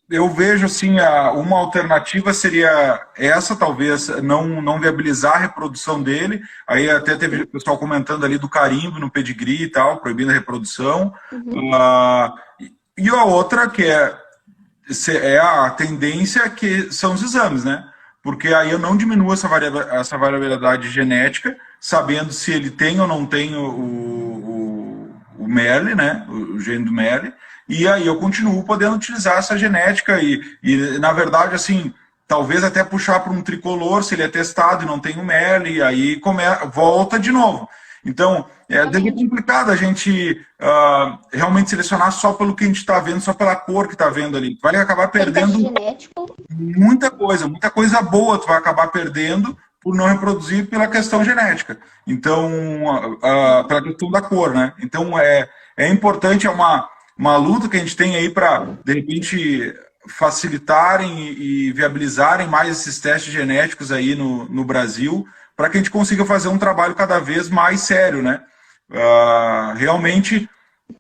Eu vejo assim, uma alternativa seria essa, talvez não viabilizar a reprodução dele. Aí até teve o pessoal comentando ali do carimbo no pedigree e tal, proibindo a reprodução. E a outra que é a tendência, que são os exames, né? Porque aí eu não diminuo essa variabilidade genética, sabendo se ele tem ou não tem o Merle, né? O gene do Merle. E aí eu continuo podendo utilizar essa genética e na verdade, assim, talvez até puxar para um tricolor, se ele é testado e não tem o Merle, e aí volta de novo. Então, deve ser complicado a gente realmente selecionar só pelo que a gente está vendo, só pela cor que está vendo ali. Vai acabar perdendo muita coisa boa tu vai acabar perdendo por não reproduzir pela questão genética. Então, pela questão da cor, né? Então, é importante, é uma luta que a gente tem aí para, de repente, facilitarem e viabilizarem mais esses testes genéticos aí no Brasil, para que a gente consiga fazer um trabalho cada vez mais sério, né? Realmente,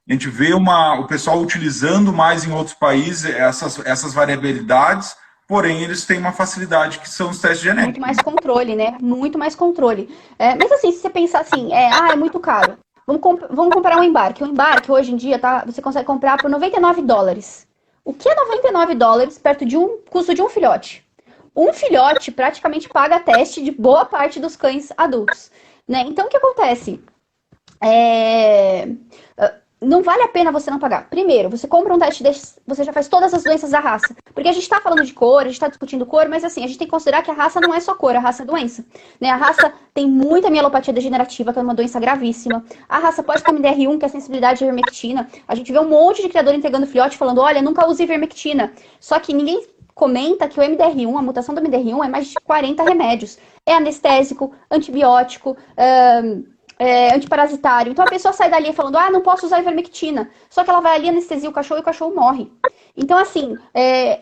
a gente vê o pessoal utilizando mais em outros países essas variabilidades, porém, eles têm uma facilidade que são os testes genéticos. Muito mais controle, né? Muito mais controle. Mas assim, se você pensar assim, é muito caro. Vamos comprar um embarque. Um embarque, hoje em dia, você consegue comprar por $99. O que é $99 perto de custo de um filhote? Um filhote praticamente paga teste de boa parte dos cães adultos. Né? Então, o que acontece? Não vale a pena você não pagar. Primeiro, você compra um teste desse, você já faz todas as doenças da raça. Porque a gente está falando de cor, a gente está discutindo cor, mas assim, a gente tem que considerar que a raça não é só cor, a raça é doença. Né? A raça tem muita mielopatia degenerativa, que é uma doença gravíssima. A raça pode ter MDR1, que é a sensibilidade de ivermectina. A gente vê um monte de criador entregando filhote falando, olha, nunca use ivermectina. Só que ninguém comenta que o MDR1, a mutação do MDR1 é mais de 40 remédios. É anestésico, antibiótico, antiparasitário. Então a pessoa sai dali falando, não posso usar ivermectina. Só que ela vai ali, anestesia o cachorro e o cachorro morre. Então, assim,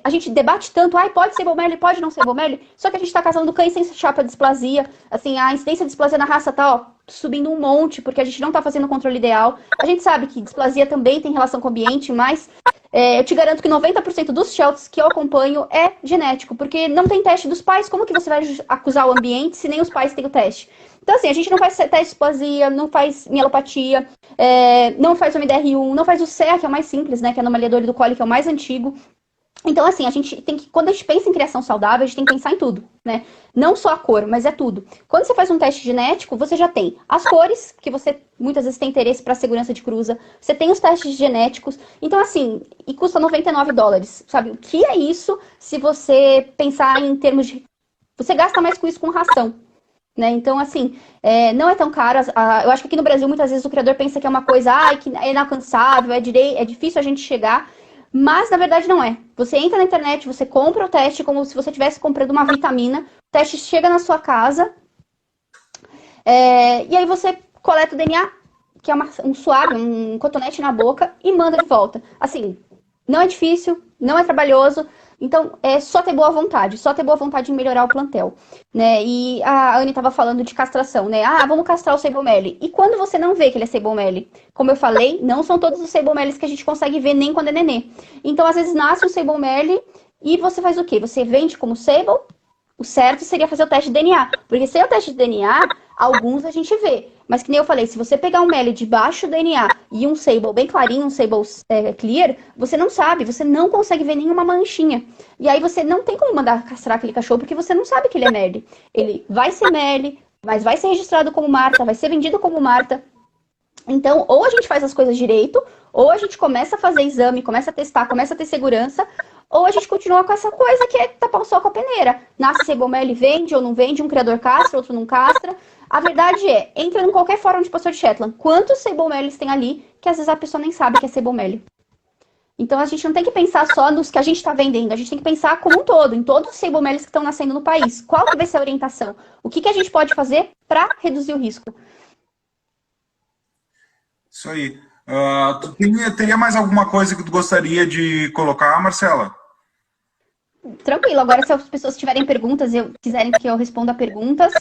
a gente debate tanto, pode ser Sebomele, pode não ser Sebomele, só que a gente tá casando cães sem chapa de displasia. Assim, a incidência de displasia na raça tá, subindo um monte, porque a gente não tá fazendo o controle ideal. A gente sabe que displasia também tem relação com o ambiente, mas eu te garanto que 90% dos shelters que eu acompanho é genético, porque não tem teste dos pais. Como que você vai acusar o ambiente se nem os pais têm o teste? Então, assim, a gente não faz teste de displasia, não faz mielopatia, não faz o MDR1, não faz o CEA, que é o mais simples, né? Que é a anomalia do coli, que é o mais antigo. Então, assim, a gente tem que, quando a gente pensa em criação saudável, a gente tem que pensar em tudo, né? Não só a cor, mas é tudo. Quando você faz um teste genético, você já tem as cores, que você muitas vezes tem interesse para segurança de cruza, você tem os testes genéticos. Então, assim, e custa $99, sabe? O que é isso se você pensar em termos de... Você gasta mais com isso com ração. Né? Então, assim, não é tão caro. Eu acho que aqui no Brasil, muitas vezes, o criador pensa que é uma coisa que é inalcançável, é difícil a gente chegar, mas, na verdade, não é. Você entra na internet, você compra o teste como se você estivesse comprando uma vitamina, o teste chega na sua casa, e aí você coleta o DNA, que é um suave, um cotonete na boca, e manda de volta. Assim, não é difícil, não é trabalhoso. Então, é só ter boa vontade em melhorar o plantel, né? E a Anne estava falando de castração, né? Vamos castrar o Sebomele. E quando você não vê que ele é Sebomele? Como eu falei, não são todos os Sebomeles que a gente consegue ver nem quando é nenê. Então, às vezes, nasce um Sebomele e você faz o quê? Você vende como Sebo? O certo seria fazer o teste de DNA. Porque sem o teste de DNA, alguns a gente vê. Mas que nem eu falei, se você pegar um Meli de baixo DNA e um Sable bem clarinho, um Sable clear, você não sabe, você não consegue ver nenhuma manchinha. E aí você não tem como mandar castrar aquele cachorro, porque você não sabe que ele é Meli. Ele vai ser Meli, mas vai ser registrado como Marta, vai ser vendido como Marta. Então, ou a gente faz as coisas direito, ou a gente começa a fazer exame, começa a testar, começa a ter segurança, ou a gente continua com essa coisa que é tapar o sol com a peneira. Nasce Sebomele, vende ou não vende, um criador castra, outro não castra. A verdade entra em qualquer fórum de pastor de Shetland. Quantos Sebomeles tem ali que às vezes a pessoa nem sabe que é Sebomele? Então a gente não tem que pensar só nos que a gente está vendendo, a gente tem que pensar como um todo, em todos os Sebomeles que estão nascendo no país. Qual que vai ser a orientação? O que a gente pode fazer para reduzir o risco? Isso aí. Tu teria mais alguma coisa que tu gostaria de colocar, Marcela? Tranquilo, agora se as pessoas tiverem perguntas, quiserem que eu responda perguntas,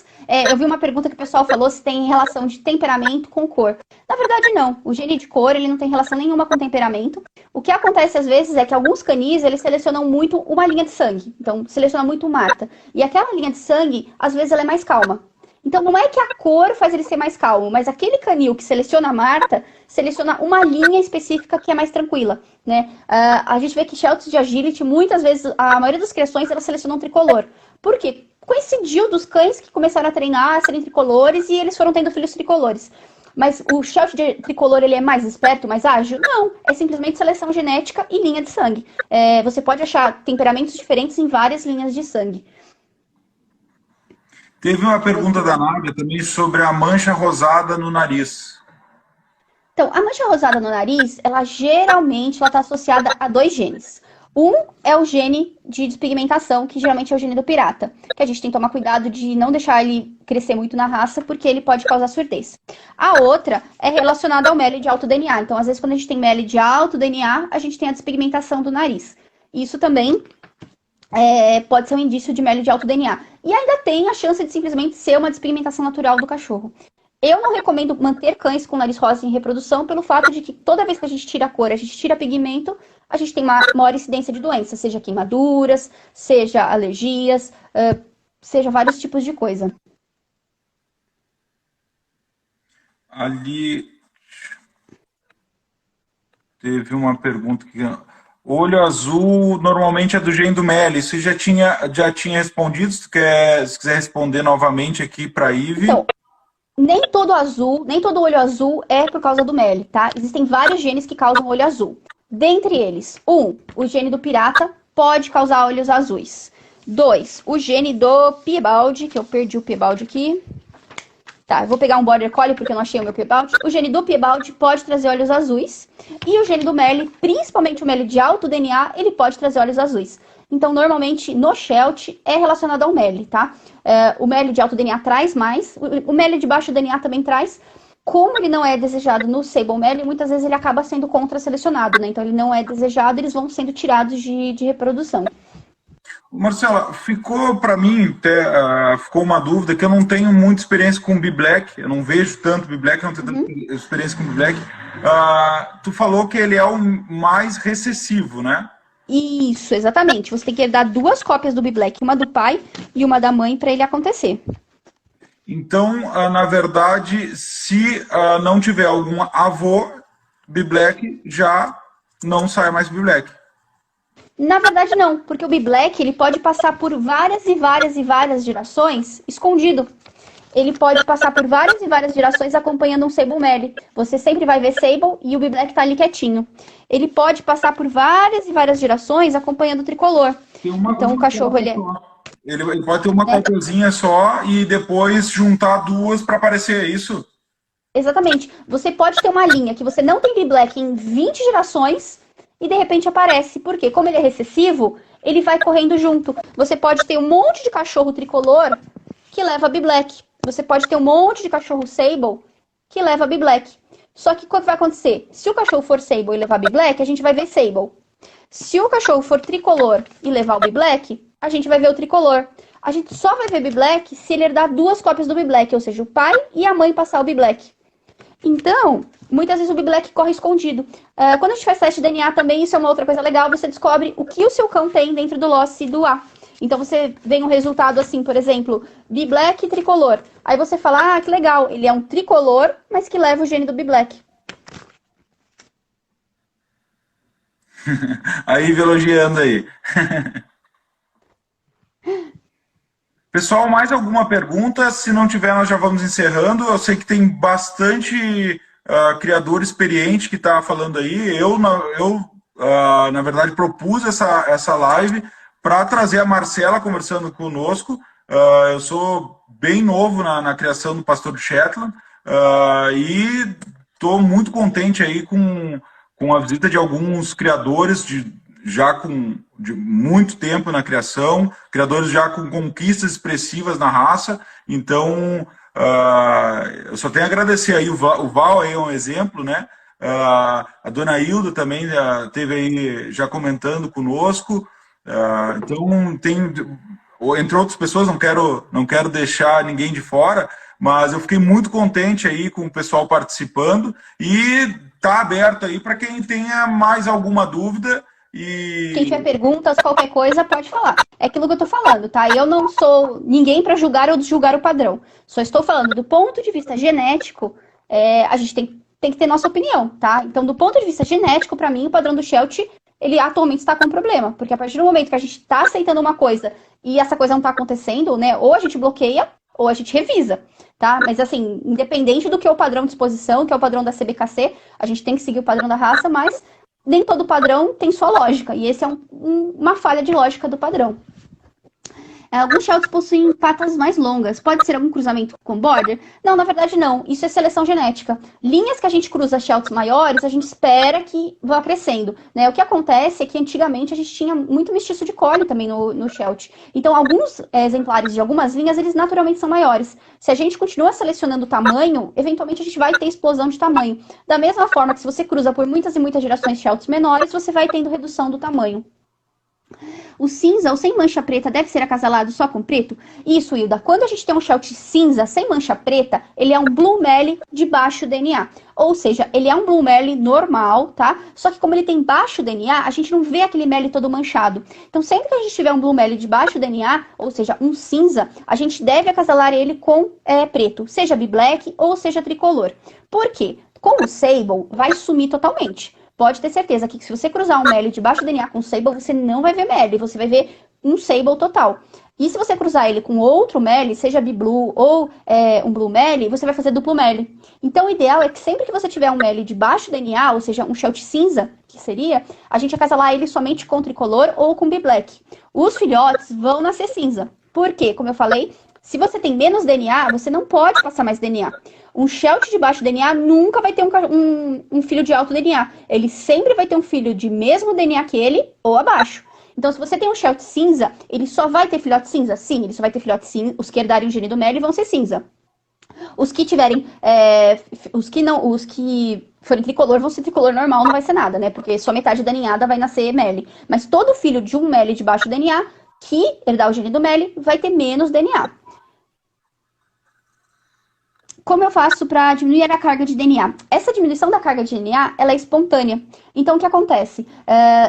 eu vi uma pergunta que o pessoal falou se tem relação de temperamento com cor. Na verdade, não. O gene de cor, ele não tem relação nenhuma com temperamento. O que acontece às vezes é que alguns canis, eles selecionam muito uma linha de sangue. Então, seleciona muito Marta. E aquela linha de sangue, às vezes, ela é mais calma. Então, não é que a cor faz ele ser mais calmo, mas aquele canil que seleciona a Marta, seleciona uma linha específica que é mais tranquila, né? A gente vê que shelters de agility, muitas vezes, a maioria das criações, elas selecionam tricolor. Por quê? Coincidiu dos cães que começaram a treinar, a serem tricolores, e eles foram tendo filhos tricolores. Mas o shelter de tricolor, ele é mais esperto, mais ágil? Não, é simplesmente seleção genética e linha de sangue. Você pode achar temperamentos diferentes em várias linhas de sangue. Teve uma pergunta da Nádia também sobre a mancha rosada no nariz. Então, a mancha rosada no nariz, ela geralmente está associada a 2 genes. Um é o gene de despigmentação, que geralmente é o gene do pirata, que a gente tem que tomar cuidado de não deixar ele crescer muito na raça, porque ele pode causar surdez. A outra é relacionada ao Meli de alto DNA. Então, às vezes, quando a gente tem Meli de alto DNA, a gente tem a despigmentação do nariz. Isso também pode ser um indício de Meli de alto DNA. E ainda tem a chance de simplesmente ser uma despigmentação natural do cachorro. Eu não recomendo manter cães com nariz rosa em reprodução pelo fato de que toda vez que a gente tira a cor, a gente tira pigmento, a gente tem uma maior incidência de doenças, seja queimaduras, seja alergias, seja vários tipos de coisa. Ali teve uma pergunta que... Olho azul normalmente é do gene do Meli. Isso já tinha respondido. Se quiser responder novamente aqui para a Ivy. Então, nem todo olho azul é por causa do Meli, tá? Existem vários genes que causam olho azul. Dentre eles, o gene do pirata pode causar olhos azuis. 2, o gene do Piebald, que eu perdi o Piebald aqui. Tá, eu vou pegar um Border Collie porque eu não achei o meu Piebald. O gene do Piebald pode trazer olhos azuis. E o gene do Meli, principalmente o Meli de alto DNA, ele pode trazer olhos azuis. Então, normalmente, no Shelt é relacionado ao MELI, tá? O MELI de alto DNA traz mais, o MELI de baixo DNA também traz. Como ele não é desejado no Sable MELI, muitas vezes ele acaba sendo contra-selecionado, né? Então, ele não é desejado, eles vão sendo tirados de reprodução. Marcela, ficou para mim, ficou uma dúvida que eu não tenho muita experiência com B-Black, eu não vejo tanto B-Black, não tenho tanta experiência com B-Black. Tu falou que ele é o mais recessivo, né? Isso, exatamente. Você tem que dar 2 cópias do B-Black, uma do pai e uma da mãe, para ele acontecer. Então, na verdade, se não tiver algum avô B-Black, já não sai mais B-Black. Na verdade, não, porque o B-Black ele pode passar por várias e várias e várias gerações escondido. Ele pode passar por várias e várias gerações acompanhando um Sable MELI. Você sempre vai ver Sable e o B-Black tá ali quietinho. Ele pode passar por várias e várias gerações acompanhando o tricolor. Então o cachorro ele é... Ele pode ter uma cópiazinha só e depois juntar 2 para aparecer isso? Exatamente. Você pode ter uma linha que você não tem B-Black em 20 gerações e de repente aparece. Por quê? Como ele é recessivo, ele vai correndo junto. Você pode ter um monte de cachorro tricolor que leva B-Black. Você pode ter um monte de cachorro Sable que leva B-Black. Só que o que vai acontecer? Se o cachorro for Sable e levar B-Black, a gente vai ver Sable. Se o cachorro for tricolor e levar o B-Black, a gente vai ver o tricolor. A gente só vai ver B-Black se ele herdar 2 cópias do B-Black, ou seja, o pai e a mãe passar o B-Black. Então, muitas vezes o B-Black corre escondido. Quando a gente faz teste de DNA também, isso é uma outra coisa legal, você descobre o que o seu cão tem dentro do loss do A. Então você vem um resultado assim, por exemplo, B-Black e tricolor. Aí você fala, que legal, ele é um tricolor, mas que leva o gene do B-Black. Aí, elogiando aí. Pessoal, mais alguma pergunta? Se não tiver, nós já vamos encerrando. Eu sei que tem bastante criador experiente que está falando aí. Eu na verdade, propus essa live para trazer a Marcela conversando conosco. Eu sou bem novo na criação do pastor do Shetland e estou muito contente aí com a visita de alguns criadores de muito tempo na criação, criadores já com conquistas expressivas na raça. Então, eu só tenho a agradecer aí. O Val aí é um exemplo, né? A dona Hilda também esteve aí já comentando conosco. Então, entre outras pessoas, não quero deixar ninguém de fora, mas eu fiquei muito contente aí com o pessoal participando e está aberto aí para quem tenha mais alguma dúvida. Quem tiver perguntas, qualquer coisa, pode falar. É aquilo que eu tô falando, tá? Eu não sou ninguém para julgar ou desjulgar o padrão. Só estou falando do ponto de vista genético, a gente tem que ter nossa opinião, tá? Então, do ponto de vista genético, para mim, o padrão do Shelt, ele atualmente está com problema. Porque a partir do momento que a gente está aceitando uma coisa e essa coisa não está acontecendo, né? Ou a gente bloqueia, ou a gente revisa, tá? Mas, assim, independente do que é o padrão de exposição, que é o padrão da CBKC, a gente tem que seguir o padrão da raça, mas nem todo padrão tem sua lógica. E esse é uma falha de lógica do padrão. Alguns Shelts possuem patas mais longas. Pode ser algum cruzamento com border? Não, na verdade não. Isso é seleção genética. Linhas que a gente cruza Shelts maiores, a gente espera que vá crescendo, né? O que acontece é que antigamente a gente tinha muito mestiço de collie também no Shelt. Então, alguns exemplares de algumas linhas, eles naturalmente são maiores. Se a gente continua selecionando o tamanho, eventualmente a gente vai ter explosão de tamanho. Da mesma forma que se você cruza por muitas e muitas gerações Shelts menores, você vai tendo redução do tamanho. O cinza ou sem mancha preta deve ser acasalado só com preto? Isso, Hilda. Quando a gente tem um Shelt cinza sem mancha preta, ele é um Blue MELI de baixo DNA. Ou seja, ele é um Blue MELI normal, tá? Só que como ele tem baixo DNA, a gente não vê aquele MELI todo manchado. Então, sempre que a gente tiver um Blue MELI de baixo DNA, ou seja, um cinza, a gente deve acasalar ele com preto. Seja B-Black ou seja tricolor. Por quê? Com o Sable, vai sumir totalmente. Pode ter certeza que se você cruzar um MELI de baixo DNA com Sable, você não vai ver MELI, você vai ver um Sable total. E se você cruzar ele com outro MELI, seja B-Blue ou um Blue MELI, você vai fazer duplo MELI. Então o ideal é que sempre que você tiver um MELI de baixo DNA, ou seja, um Shelt cinza, que seria, a gente acasalar ele somente com tricolor ou com B-Black. Os filhotes vão nascer cinza. Por quê? Como eu falei, se você tem menos DNA, você não pode passar mais DNA. Um Shelt de baixo DNA nunca vai ter um filho de alto DNA. Ele sempre vai ter um filho de mesmo DNA que ele ou abaixo. Então, se você tem um Sheltie cinza, ele só vai ter filhote cinza? Sim, ele só vai ter filhote cinza. Os que herdarem o gene do Meli vão ser cinza. Os que tiverem, os que forem tricolor vão ser tricolor normal, não vai ser nada, né? Porque só metade da ninhada vai nascer Meli. Mas todo filho de um Meli de baixo DNA que herdar o gene do Meli vai ter menos DNA. Como eu faço para diminuir a carga de DNA? Essa diminuição da carga de DNA, ela é espontânea. Então, o que acontece?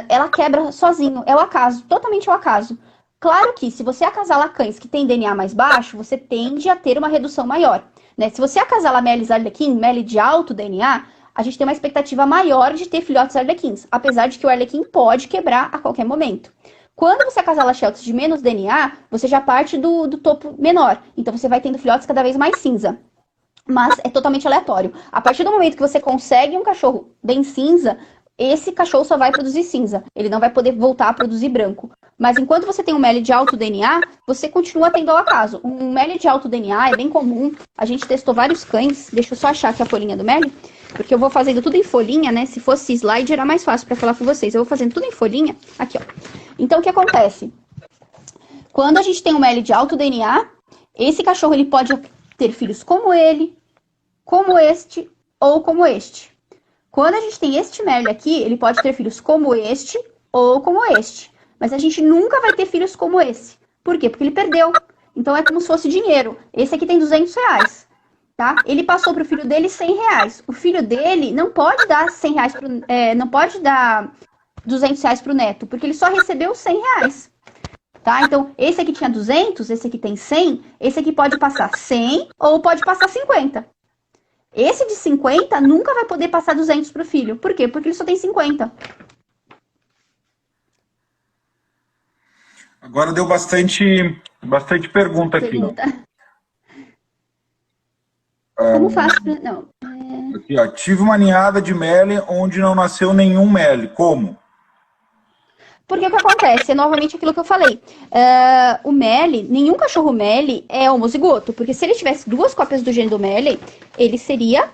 Ela quebra sozinho, é o acaso, totalmente o acaso. Claro que, se você acasalar cães que têm DNA mais baixo, você tende a ter uma redução maior. Né? Se você acasalar Melis Arlequim, Meli de alto DNA, a gente tem uma expectativa maior de ter filhotes Arlequins, apesar de que o Arlequim pode quebrar a qualquer momento. Quando você acasala Shelties de menos DNA, você já parte do topo menor. Então, você vai tendo filhotes cada vez mais cinza. Mas é totalmente aleatório. A partir do momento que você consegue um cachorro bem cinza, esse cachorro só vai produzir cinza. Ele não vai poder voltar a produzir branco. Mas enquanto você tem um Meli de alto DNA, você continua tendo ao acaso. Um Meli de alto DNA é bem comum. A gente testou vários cães. Deixa eu só achar aqui a folhinha do Meli. Porque eu vou fazendo tudo em folhinha, né? Se fosse slide, era mais fácil para falar com vocês. Eu vou fazendo tudo em folhinha. Aqui, ó. Então, o que acontece? Quando a gente tem um Meli de alto DNA, esse cachorro ele pode ter filhos como ele, como este ou como este. Quando a gente tem este Meli aqui, ele pode ter filhos como este ou como este. Mas a gente nunca vai ter filhos como esse. Por quê? Porque ele perdeu. Então é como se fosse dinheiro. Esse aqui tem R$200, tá? Ele passou para o filho dele R$100. O filho dele não pode dar R$100 não pode dar R$200 para o neto, porque ele só recebeu R$100. Tá? Então, esse aqui tinha 200, esse aqui tem 100, esse aqui pode passar 100 ou pode passar 50. Esse de 50 nunca vai poder passar 200 para o filho. Por quê? Porque ele só tem 50. Agora deu bastante pergunta aqui. Como faço pra... Não. Aqui, ó. Tive uma ninhada de Meli onde não nasceu nenhum Meli. Como? Porque o que acontece? É novamente aquilo que eu falei. O Meli, nenhum cachorro Meli é homozigoto. Porque se ele tivesse duas cópias do gene do Meli, ele seria...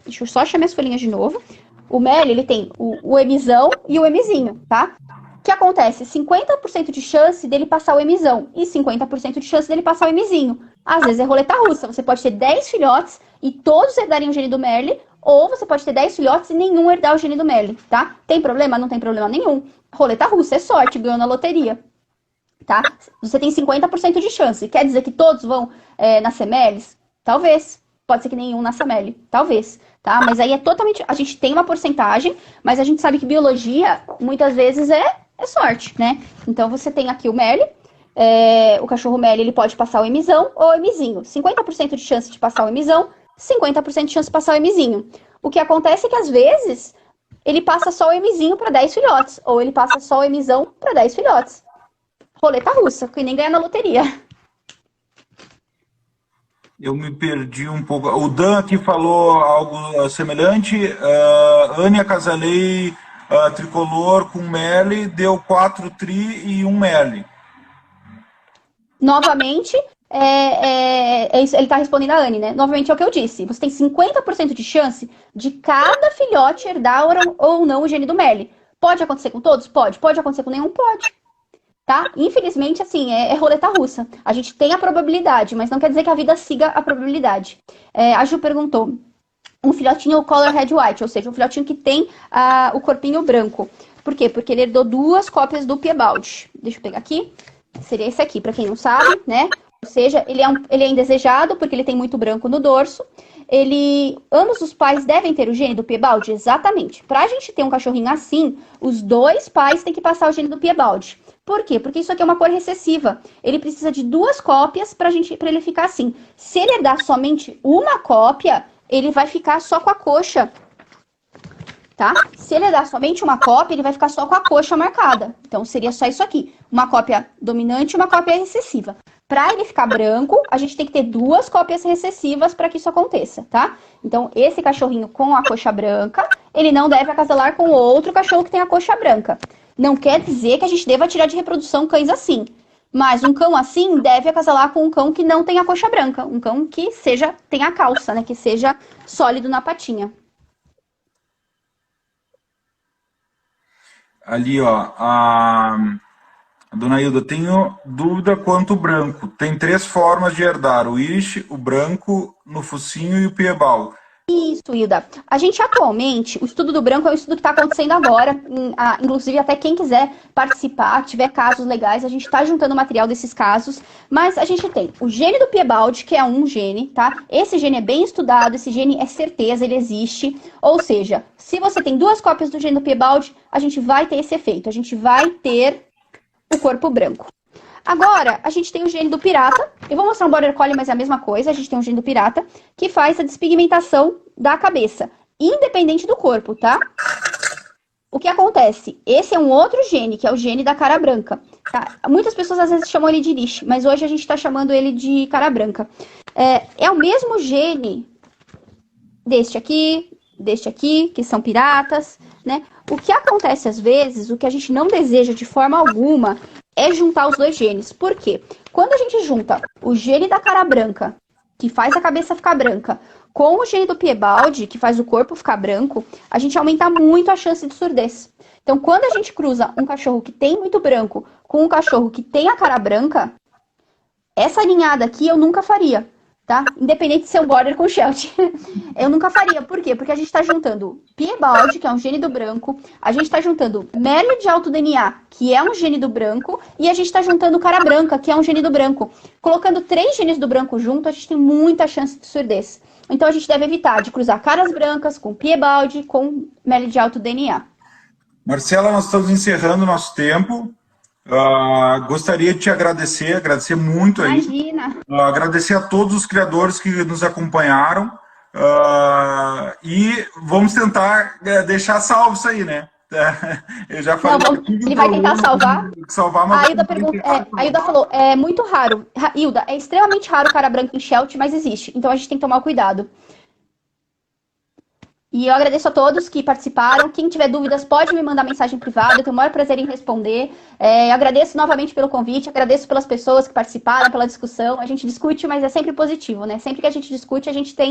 deixa eu só achar minhas folhinhas de novo. O Meli, ele tem o Mzão e o Mzinho, tá? O que acontece? 50% de chance dele passar o Mzão e 50% de chance dele passar o Mzinho. Às vezes é roleta russa. Você pode ter 10 filhotes e todos herdarem o gene do Meli, ou você pode ter 10 filhotes e nenhum herdar o gene do Meli, tá? Tem problema? Não tem problema nenhum. Roleta russa, é sorte, ganhou na loteria, tá? Você tem 50% de chance. Quer dizer que todos vão nascer Melis? Talvez. Pode ser que nenhum nasça Meli. Talvez, tá? Mas aí é totalmente... A gente tem uma porcentagem, mas a gente sabe que biologia, muitas vezes, é sorte, né? Então, você tem aqui o Meli. O cachorro Meli, ele pode passar o Mzão ou o Mzinho. 50% de chance de passar o Mzão, 50% de chance de passar o Mzinho. O que acontece é que, às vezes, ele passa só o Mzinho para 10 filhotes. Ou ele passa só o Mzão para 10 filhotes. Roleta russa, que nem ganha na loteria. Eu me perdi um pouco. O Dan aqui falou algo semelhante. Ania casalei tricolor com Meli, deu 4 tri e 1 Meli. Novamente, ele está respondendo a Anne, né? Novamente é o que eu disse. Você tem 50% de chance de cada filhote herdar ou não o gene do Meli. Pode acontecer com todos? Pode. Pode acontecer com nenhum? Pode. Tá? Infelizmente, assim, é roleta russa. A gente tem a probabilidade, mas não quer dizer que a vida siga a probabilidade. A Ju perguntou, um filhotinho color red white, ou seja, um filhotinho que tem o corpinho branco. Por quê? Porque ele herdou 2 cópias do Piebald. Deixa eu pegar aqui. Seria esse aqui, para quem não sabe, né? Ou seja, ele é indesejado porque ele tem muito branco no dorso. Ambos os pais devem ter o gene do Piebald? Exatamente. Para a gente ter um cachorrinho assim, os 2 pais têm que passar o gene do Piebald. Por quê? Porque isso aqui é uma cor recessiva. Ele precisa de 2 cópias para ele ficar assim. Se ele herdar somente uma cópia, ele vai ficar só com a coxa. Tá? Se ele herdar somente uma cópia, ele vai ficar só com a coxa marcada. Então, seria só isso aqui. Uma cópia dominante e uma cópia recessiva. Para ele ficar branco, a gente tem que ter 2 cópias recessivas para que isso aconteça, tá? Então, esse cachorrinho com a coxa branca, ele não deve acasalar com outro cachorro que tem a coxa branca. Não quer dizer que a gente deva tirar de reprodução cães assim. Mas um cão assim deve acasalar com um cão que não tem a coxa branca. Um cão que tenha a calça, né? Que seja sólido na patinha. ali, ó, a dona Hilda, tenho dúvida quanto ao branco. Tem 3 formas de herdar: o Irish, o branco no focinho e o piebald. Isso, Hilda. A gente atualmente, o estudo do branco é um estudo que está acontecendo agora, inclusive até quem quiser participar, tiver casos legais, a gente está juntando material desses casos, mas a gente tem o gene do Piebald, que é um gene, tá? Esse gene é bem estudado, esse gene é certeza, ele existe, ou seja, se você tem 2 cópias do gene do Piebald, a gente vai ter esse efeito, a gente vai ter o corpo branco. Agora, a gente tem o gene do pirata. Eu vou mostrar um border collie, mas é a mesma coisa. A gente tem o gene do pirata, que faz a despigmentação da cabeça, independente do corpo, tá? O que acontece? Esse é um outro gene, que é o gene da cara branca. Tá? Muitas pessoas às vezes chamam ele de Irish, mas hoje a gente está chamando ele de cara branca. É o mesmo gene deste aqui, que são piratas, né? O que acontece às vezes, o que a gente não deseja de forma alguma, é juntar os 2 genes. Por quê? Quando a gente junta o gene da cara branca, que faz a cabeça ficar branca, com o gene do Piebald, que faz o corpo ficar branco, a gente aumenta muito a chance de surdez. Então, quando a gente cruza um cachorro que tem muito branco com um cachorro que tem a cara branca, essa alinhada aqui eu nunca faria, tá? Independente de ser um border com Sheltie. Eu nunca faria. Por quê? Porque a gente está juntando Piebald, que é um gene do branco, a gente está juntando Merle de alto DNA, que é um gene do branco, e a gente está juntando cara branca, que é um gene do branco. Colocando 3 genes do branco junto, a gente tem muita chance de surdez. Então a gente deve evitar de cruzar caras brancas com Piebald, com Merle de alto DNA. Marcela, nós estamos encerrando o nosso tempo. Gostaria de te agradecer muito aí. Imagina! Agradecer a todos os criadores que nos acompanharam. E vamos tentar deixar salvo isso aí, né? Eu já falei. Não, ele vai tentar salvar. Mas A Hilda falou, é muito raro. Hilda, é extremamente raro o cara branco em Sheltie, mas existe. Então a gente tem que tomar cuidado. E eu agradeço a todos que participaram. Quem tiver dúvidas pode me mandar mensagem privada. Eu tenho o maior prazer em responder. Agradeço novamente pelo convite. Agradeço pelas pessoas que participaram, pela discussão. A gente discute, mas é sempre positivo, né? Sempre que a gente discute, a gente tem